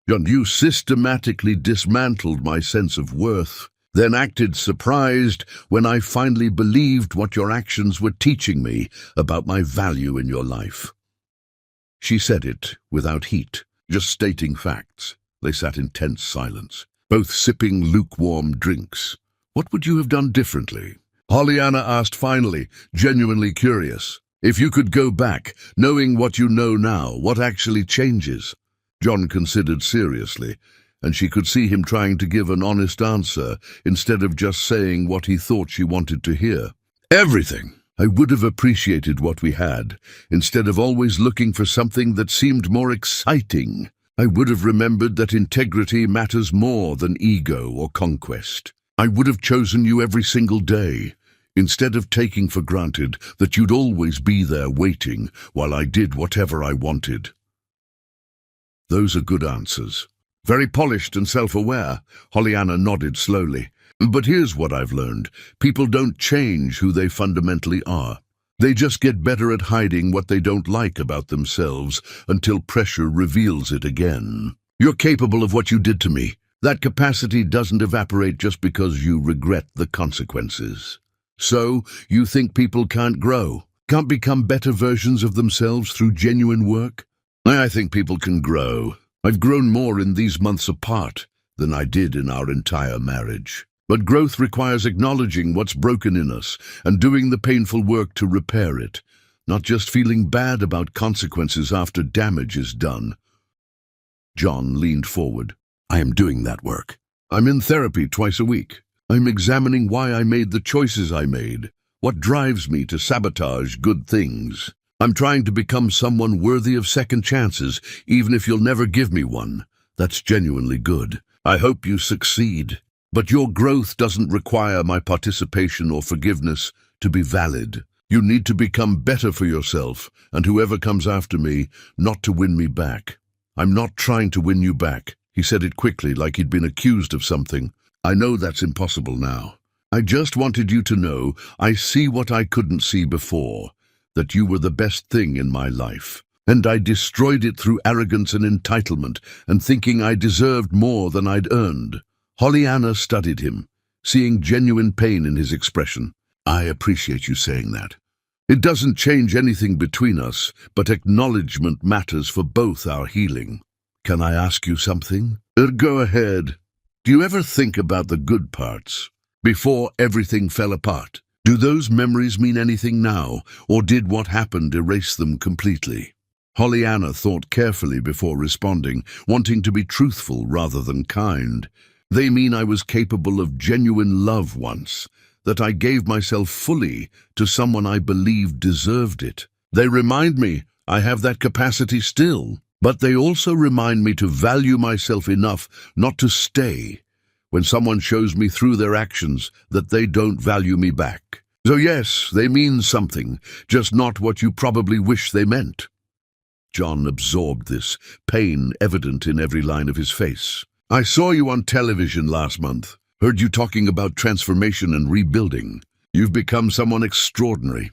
John, you systematically dismantled my sense of worth, then acted surprised when I finally believed what your actions were teaching me about my value in your life." She said it without heat, just stating facts. They sat in tense silence, both sipping lukewarm drinks. "What would you have done differently?" Holly Anna asked finally, genuinely curious. "If you could go back, knowing what you know now, what actually changes?" John considered seriously, and she could see him trying to give an honest answer instead of just saying what he thought she wanted to hear. "Everything. I would have appreciated what we had, instead of always looking for something that seemed more exciting. I would have remembered that integrity matters more than ego or conquest. I would have chosen you every single day, instead of taking for granted that you'd always be there waiting while I did whatever I wanted." Those are good answers. Very polished and self-aware. Holly Anna nodded slowly. But here's what I've learned. People don't change who they fundamentally are. They just get better at hiding what they don't like about themselves until pressure reveals it again. You're capable of what you did to me. That capacity doesn't evaporate just because you regret the consequences. So, you think people can't grow, can't become better versions of themselves through genuine work? I think people can grow. I've grown more in these months apart than I did in our entire marriage. But growth requires acknowledging what's broken in us and doing the painful work to repair it, not just feeling bad about consequences after damage is done. John leaned forward. I am doing that work. I'm in therapy twice a week. I'm examining why I made the choices I made, what drives me to sabotage good things. I'm trying to become someone worthy of second chances, even if you'll never give me one. That's genuinely good. I hope you succeed. But your growth doesn't require my participation or forgiveness to be valid. You need to become better for yourself, and whoever comes after me, not to win me back. I'm not trying to win you back. He said it quickly, like he'd been accused of something. I know that's impossible now. I just wanted you to know I see what I couldn't see before, that you were the best thing in my life. And I destroyed it through arrogance and entitlement, and thinking I deserved more than I'd earned. Pollyanna studied him, seeing genuine pain in his expression. I appreciate you saying that. It doesn't change anything between us, but acknowledgement matters for both our healing. Can I ask you something? Go ahead. Do you ever think about the good parts, before everything fell apart? Do those memories mean anything now, or did what happened erase them completely? Pollyanna thought carefully before responding, wanting to be truthful rather than kind. They mean I was capable of genuine love once, that I gave myself fully to someone I believed deserved it. They remind me I have that capacity still, but they also remind me to value myself enough not to stay when someone shows me through their actions that they don't value me back. So yes, they mean something, just not what you probably wish they meant. John absorbed this, pain evident in every line of his face. I saw you on television last month, heard you talking about transformation and rebuilding. You've become someone extraordinary.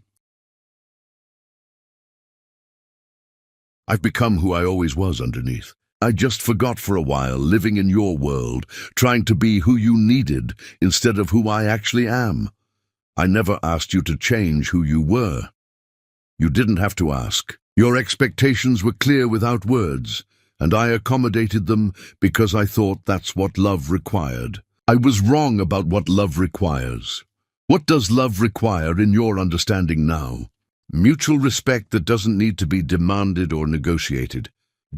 I've become who I always was underneath. I just forgot for a while, living in your world, trying to be who you needed instead of who I actually am. I never asked you to change who you were. You didn't have to ask. Your expectations were clear without words, and I accommodated them because I thought that's what love required. I was wrong about what love requires. What does love require in your understanding now? Mutual respect that doesn't need to be demanded or negotiated.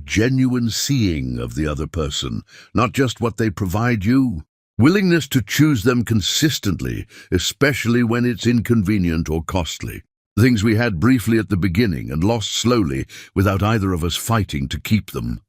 Genuine seeing of the other person, not just what they provide you. Willingness to choose them consistently, especially when it's inconvenient or costly. Things we had briefly at the beginning and lost slowly without either of us fighting to keep them.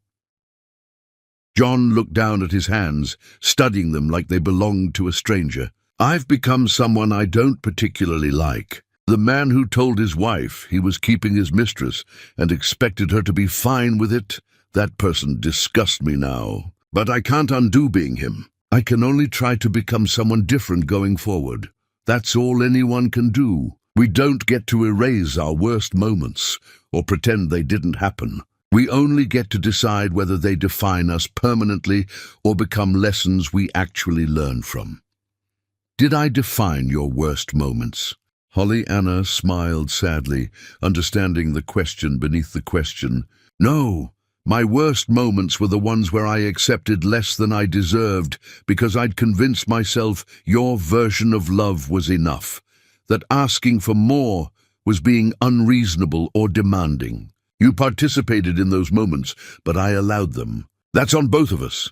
John looked down at his hands, studying them like they belonged to a stranger. I've become someone I don't particularly like. The man who told his wife he was keeping his mistress and expected her to be fine with it, that person disgusts me now. But I can't undo being him. I can only try to become someone different going forward. That's all anyone can do. We don't get to erase our worst moments or pretend they didn't happen. We only get to decide whether they define us permanently or become lessons we actually learn from. Did I define your worst moments? Pollyanna smiled sadly, understanding the question beneath the question. No, my worst moments were the ones where I accepted less than I deserved because I'd convinced myself your version of love was enough, that asking for more was being unreasonable or demanding. You participated in those moments, but I allowed them. That's on both of us.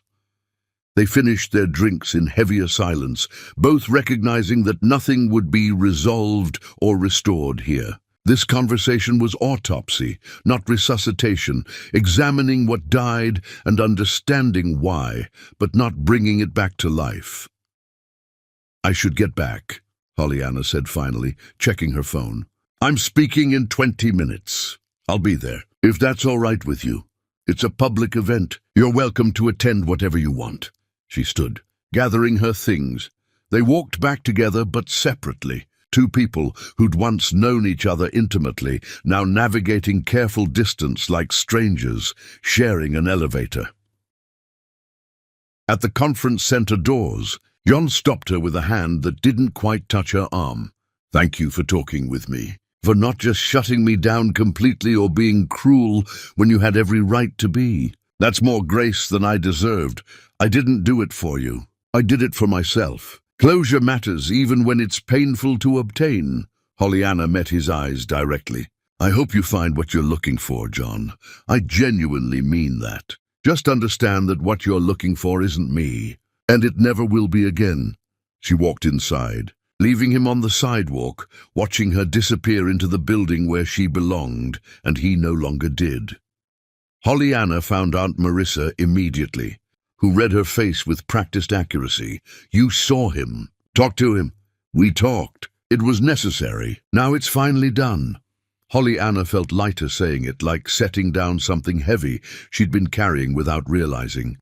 They finished their drinks in heavier silence, both recognizing that nothing would be resolved or restored here. This conversation was autopsy, not resuscitation, examining what died and understanding why, but not bringing it back to life. I should get back, Pollyanna said finally, checking her phone. I'm speaking in 20 minutes. I'll be there, if that's all right with you. It's a public event. You're welcome to attend whatever you want. She stood, gathering her things. They walked back together but separately. Two people who'd once known each other intimately, now navigating careful distance like strangers, sharing an elevator. At the conference center doors, John stopped her with a hand that didn't quite touch her arm. "Thank you for talking with me, for not just shutting me down completely or being cruel when you had every right to be. That's more grace than I deserved. I didn't do it for you. I did it for myself. Closure matters even when it's painful to obtain." Pollyanna met his eyes directly. "I hope you find what you're looking for, John. I genuinely mean that. Just understand that what you're looking for isn't me, and it never will be again." She walked inside, leaving him on the sidewalk, watching her disappear into the building where she belonged, and he no longer did. Pollyanna found Aunt Marissa immediately, who read her face with practiced accuracy. "You saw him. Talk to him." "We talked. It was necessary. Now it's finally done." Pollyanna felt lighter saying it, like setting down something heavy she'd been carrying without realizing.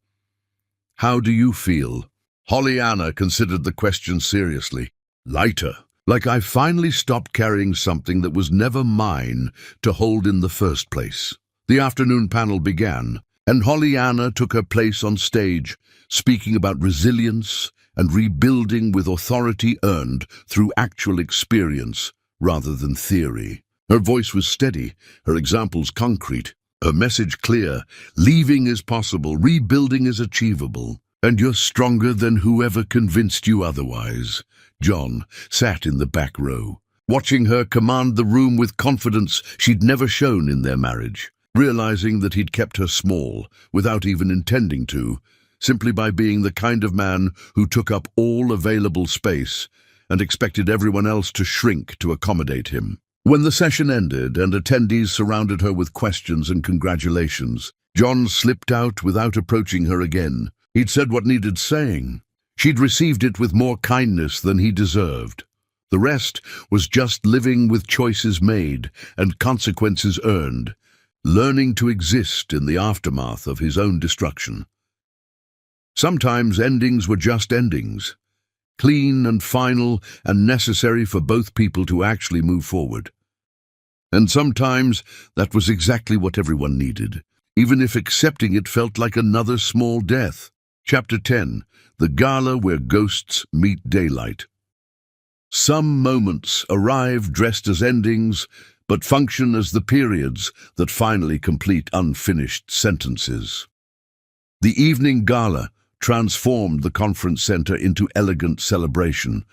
"How do you feel?" Pollyanna considered the question seriously. "Lighter. Like I finally stopped carrying something that was never mine to hold in the first place." The afternoon panel began, and Pollyanna took her place on stage, speaking about resilience and rebuilding with authority earned through actual experience rather than theory. Her voice was steady, her examples concrete, her message clear. Leaving is possible, rebuilding is achievable, and you're stronger than whoever convinced you otherwise. John sat in the back row, watching her command the room with confidence she'd never shown in their marriage, realizing that he'd kept her small, without even intending to, simply by being the kind of man who took up all available space and expected everyone else to shrink to accommodate him. When the session ended and attendees surrounded her with questions and congratulations, John slipped out without approaching her again. He'd said what needed saying. She'd received it with more kindness than he deserved. The rest was just living with choices made and consequences earned, learning to exist in the aftermath of his own destruction. Sometimes endings were just endings, clean and final and necessary for both people to actually move forward. And sometimes that was exactly what everyone needed, even if accepting it felt like another small death. Chapter 10, The Gala Where Ghosts Meet Daylight. Some moments arrive dressed as endings, but function as the periods that finally complete unfinished sentences. The evening gala transformed the conference center into elegant celebration,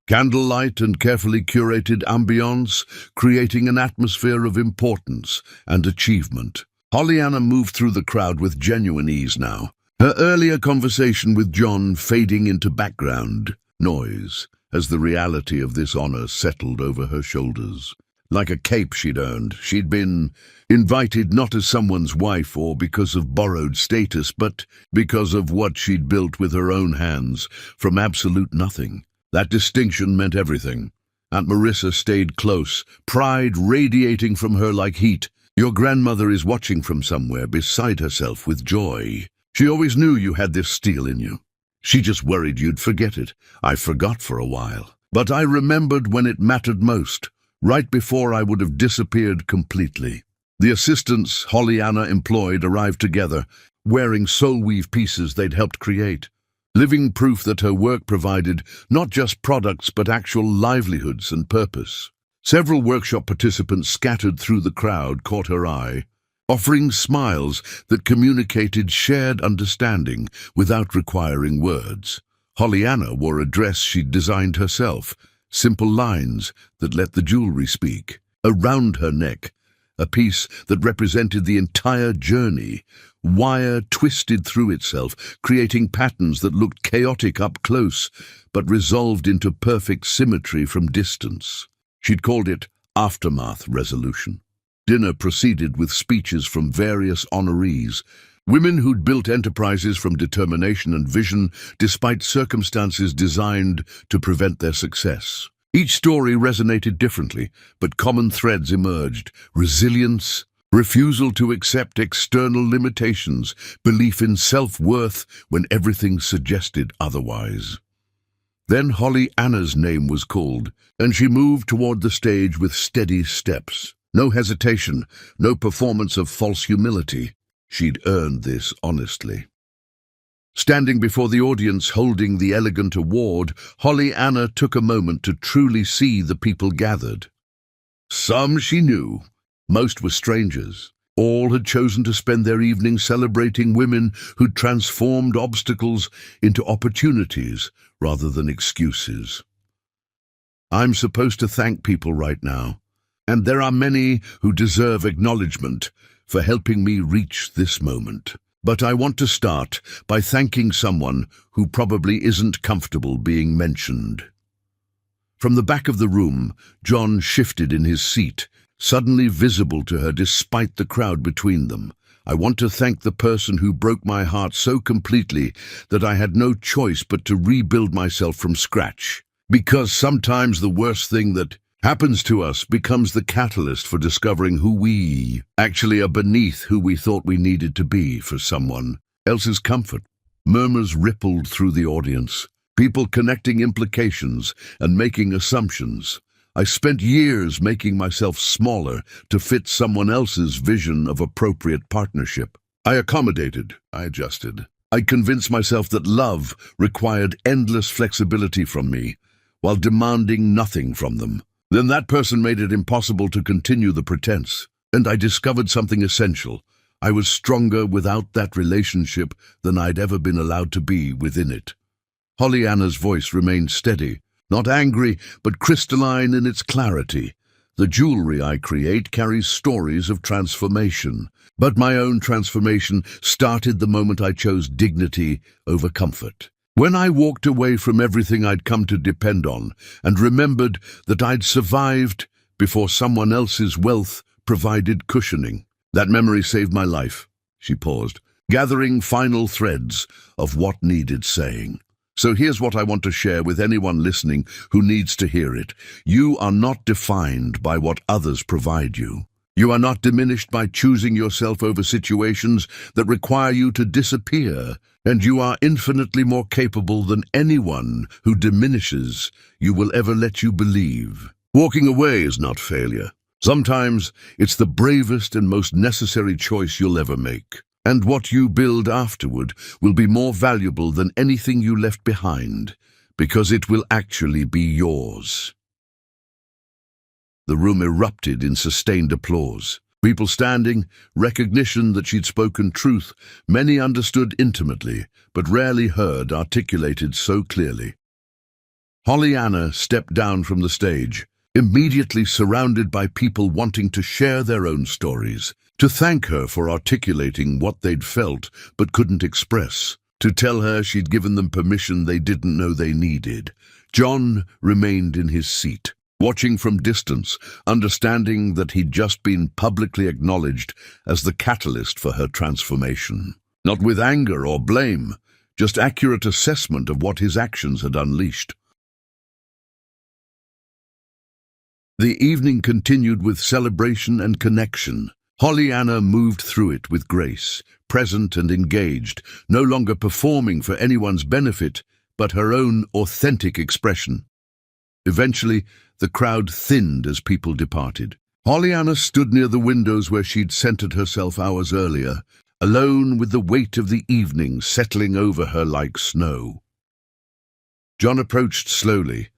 candlelight and carefully curated ambience, creating an atmosphere of importance and achievement. Pollyanna moved through the crowd with genuine ease now, her earlier conversation with John fading into background noise as the reality of this honor settled over her shoulders. Like a cape she'd earned, she'd been invited not as someone's wife or because of borrowed status, but because of what she'd built with her own hands, from absolute nothing. That distinction meant everything. Aunt Marissa stayed close, pride radiating from her like heat. "Your grandmother is watching from somewhere, beside herself with joy. She always knew you had this steel in you. She just worried you'd forget it. I forgot for a while, but I remembered when it mattered most, right before I would have disappeared completely." The assistants Pollyanna employed arrived together, wearing soul-weave pieces they'd helped create, living proof that her work provided not just products but actual livelihoods and purpose. Several workshop participants scattered through the crowd caught her eye, offering smiles that communicated shared understanding without requiring words. Pollyanna wore a dress she'd designed herself, simple lines that let the jewelry speak. Around her neck, a piece that represented the entire journey, wire twisted through itself, creating patterns that looked chaotic up close, but resolved into perfect symmetry from distance. She'd called it Aftermath Resolution. Dinner proceeded with speeches from various honorees, women who'd built enterprises from determination and vision despite circumstances designed to prevent their success. Each story resonated differently, but common threads emerged: resilience, refusal to accept external limitations, belief in self-worth when everything suggested otherwise. Then Holly Anna's name was called, and she moved toward the stage with steady steps. No hesitation, no performance of false humility. She'd earned this honestly. Standing before the audience holding the elegant award, Holly Anna took a moment to truly see the people gathered. Some she knew, most were strangers. All had chosen to spend their evening celebrating women who'd transformed obstacles into opportunities rather than excuses. I'm supposed to thank people right now, and there are many who deserve acknowledgement for helping me reach this moment. But I want to start by thanking someone who probably isn't comfortable being mentioned. From the back of the room, John shifted in his seat, suddenly visible to her despite the crowd between them. I want to thank the person who broke my heart so completely that I had no choice but to rebuild myself from scratch. Because sometimes the worst thing that happens to us becomes the catalyst for discovering who we actually are beneath who we thought we needed to be for someone else's comfort. Murmurs rippled through the audience, people connecting implications and making assumptions. I spent years making myself smaller to fit someone else's vision of appropriate partnership. I accommodated, I adjusted. I convinced myself that love required endless flexibility from me, while demanding nothing from them. Then that person made it impossible to continue the pretense, and I discovered something essential. I was stronger without that relationship than I'd ever been allowed to be within it. Holly Anna's voice remained steady, not angry, but crystalline in its clarity. The jewelry I create carries stories of transformation, but my own transformation started the moment I chose dignity over comfort. When I walked away from everything I'd come to depend on and remembered that I'd survived before someone else's wealth provided cushioning. That memory saved my life. She paused, gathering final threads of what needed saying. So here's what I want to share with anyone listening who needs to hear it. You are not defined by what others provide you. You are not diminished by choosing yourself over situations that require you to disappear, and you are infinitely more capable than anyone who diminishes you will ever let you believe. Walking away is not failure. Sometimes it's the bravest and most necessary choice you'll ever make. And what you build afterward will be more valuable than anything you left behind, because it will actually be yours. The room erupted in sustained applause. People standing, recognition that she'd spoken truth, many understood intimately, but rarely heard articulated so clearly. Holly Anna stepped down from the stage, immediately surrounded by people wanting to share their own stories, to thank her for articulating what they'd felt but couldn't express, to tell her she'd given them permission they didn't know they needed. John remained in his seat, watching from distance, understanding that he'd just been publicly acknowledged as the catalyst for her transformation. Not with anger or blame, just accurate assessment of what his actions had unleashed. The evening continued with celebration and connection. Holly Anna moved through it with grace, present and engaged, no longer performing for anyone's benefit, but her own authentic expression. Eventually, the crowd thinned as people departed. Holly Anna stood near the windows where she'd centered herself hours earlier, alone with the weight of the evening settling over her like snow. John approached slowly,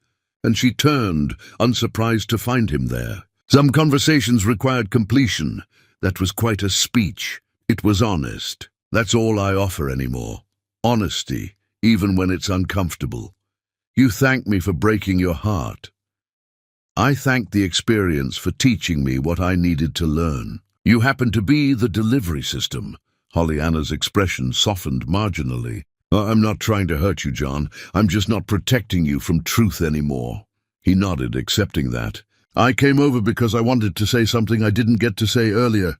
and she turned, unsurprised to find him there. Some conversations required completion. That was quite a speech. It was honest. That's all I offer anymore. Honesty, even when it's uncomfortable. You thank me for breaking your heart. I thank the experience for teaching me what I needed to learn. You happen to be the delivery system. Holly Anna's expression softened marginally. I'm not trying to hurt you, John. I'm just not protecting you from truth anymore. He nodded, accepting that. I came over because I wanted to say something I didn't get to say earlier.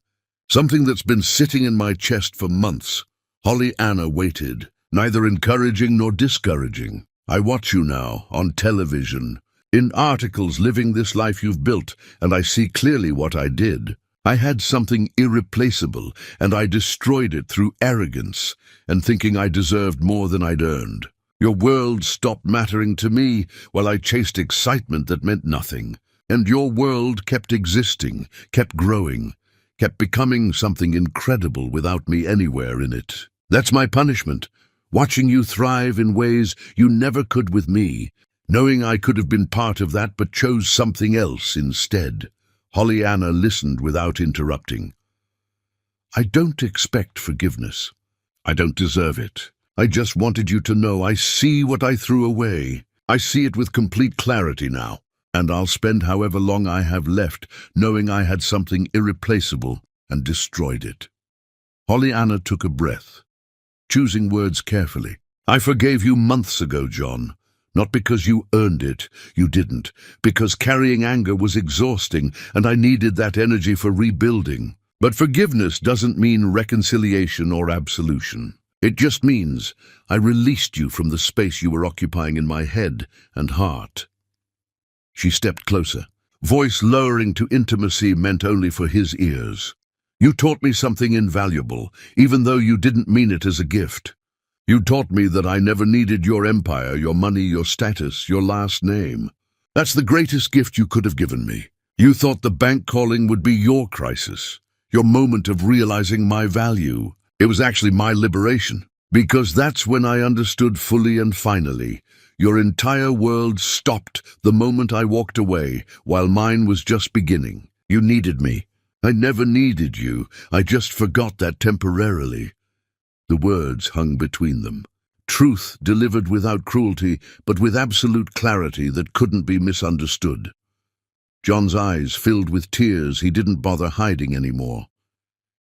Something that's been sitting in my chest for months. Holly Anna waited, neither encouraging nor discouraging. I watch you now, on television, in articles living this life you've built, and I see clearly what I did. I had something irreplaceable, and I destroyed it through arrogance and thinking I deserved more than I'd earned. Your world stopped mattering to me while I chased excitement that meant nothing. And your world kept existing, kept growing, kept becoming something incredible without me anywhere in it. That's my punishment, watching you thrive in ways you never could with me, knowing I could have been part of that but chose something else instead. Pollyanna listened without interrupting. I don't expect forgiveness. I don't deserve it. I just wanted you to know I see what I threw away. I see it with complete clarity now, and I'll spend however long I have left knowing I had something irreplaceable and destroyed it. Pollyanna took a breath, choosing words carefully. I forgave you months ago, John. Not because you earned it, you didn't. Because carrying anger was exhausting, and I needed that energy for rebuilding. But forgiveness doesn't mean reconciliation or absolution. It just means I released you from the space you were occupying in my head and heart. She stepped closer, voice lowering to intimacy meant only for his ears. You taught me something invaluable, even though you didn't mean it as a gift. You taught me that I never needed your empire, your money, your status, your last name. That's the greatest gift you could have given me. You thought the bank calling would be your crisis, your moment of realizing my value. It was actually my liberation, because that's when I understood fully and finally. Your entire world stopped the moment I walked away, while mine was just beginning. You needed me. I never needed you. I just forgot that temporarily. The words hung between them. Truth delivered without cruelty, but with absolute clarity that couldn't be misunderstood. John's eyes filled with tears he didn't bother hiding anymore.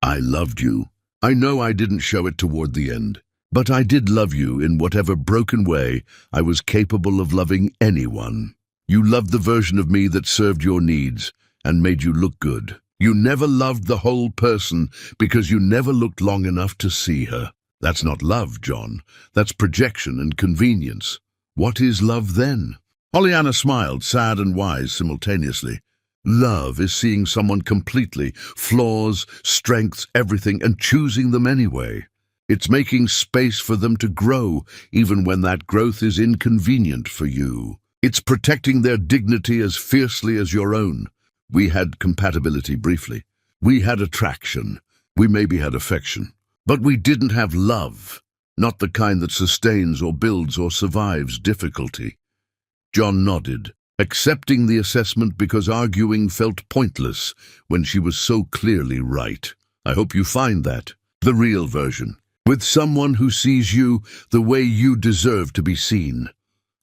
I loved you. I know I didn't show it toward the end, but I did love you in whatever broken way I was capable of loving anyone. You loved the version of me that served your needs and made you look good. You never loved the whole person because you never looked long enough to see her. That's not love, John. That's projection and convenience. What is love then? Pollyanna smiled, sad and wise simultaneously. Love is seeing someone completely, flaws, strengths, everything, and choosing them anyway. It's making space for them to grow, even when that growth is inconvenient for you. It's protecting their dignity as fiercely as your own. We had compatibility briefly. We had attraction. We maybe had affection. But we didn't have love. Not the kind that sustains or builds or survives difficulty. John nodded, accepting the assessment because arguing felt pointless when she was so clearly right. I hope you find that, the real version, with someone who sees you the way you deserve to be seen.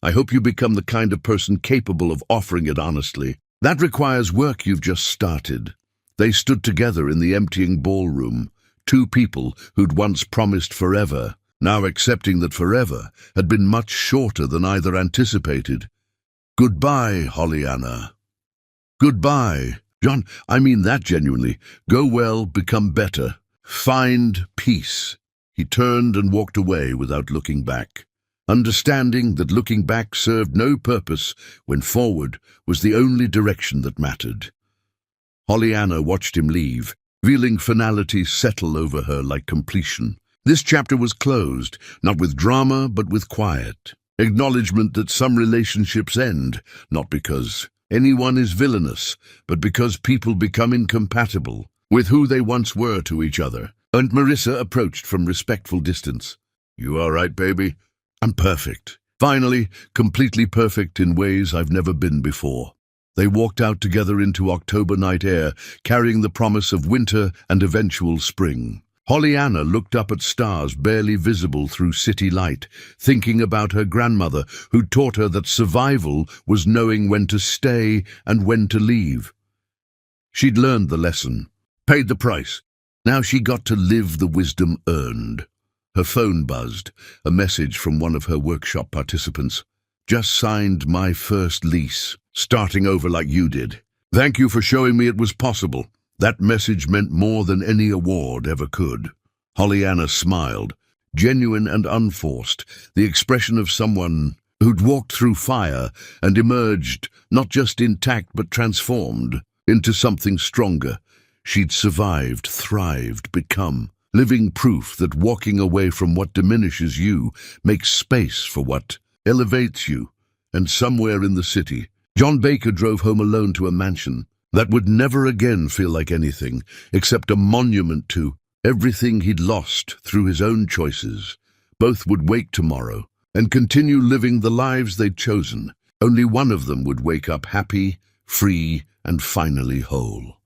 I hope you become the kind of person capable of offering it honestly. That requires work you've just started. They stood together in the emptying ballroom, two people who'd once promised forever, now accepting that forever had been much shorter than either anticipated. Goodbye, Pollyanna. Goodbye. John, I mean that genuinely. Go well, become better. Find peace. He turned and walked away without looking back, understanding that looking back served no purpose when forward was the only direction that mattered. Pollyanna watched him leave, feeling finality settle over her like completion. This chapter was closed, not with drama, but with quiet. Acknowledgement that some relationships end, not because anyone is villainous, but because people become incompatible with who they once were to each other. And Marissa approached from respectful distance. You all right, baby? I'm perfect. Finally, completely perfect in ways I've never been before. They walked out together into October night air, carrying the promise of winter and eventual spring. Pollyanna looked up at stars barely visible through city light, thinking about her grandmother, who taught her that survival was knowing when to stay and when to leave. She'd learned the lesson, paid the price. Now she got to live the wisdom earned. Her phone buzzed, a message from one of her workshop participants. Just signed my first lease, starting over like you did. Thank you for showing me it was possible. That message meant more than any award ever could. Pollyanna smiled, genuine and unforced, the expression of someone who'd walked through fire and emerged, not just intact but transformed, into something stronger. She'd survived, thrived, become. living proof that walking away from what diminishes you makes space for what elevates you. And somewhere in the city, John Baker drove home alone to a mansion that would never again feel like anything except a monument to everything he'd lost through his own choices. Both would wake tomorrow and continue living the lives they'd chosen. Only one of them would wake up happy, free, and finally whole.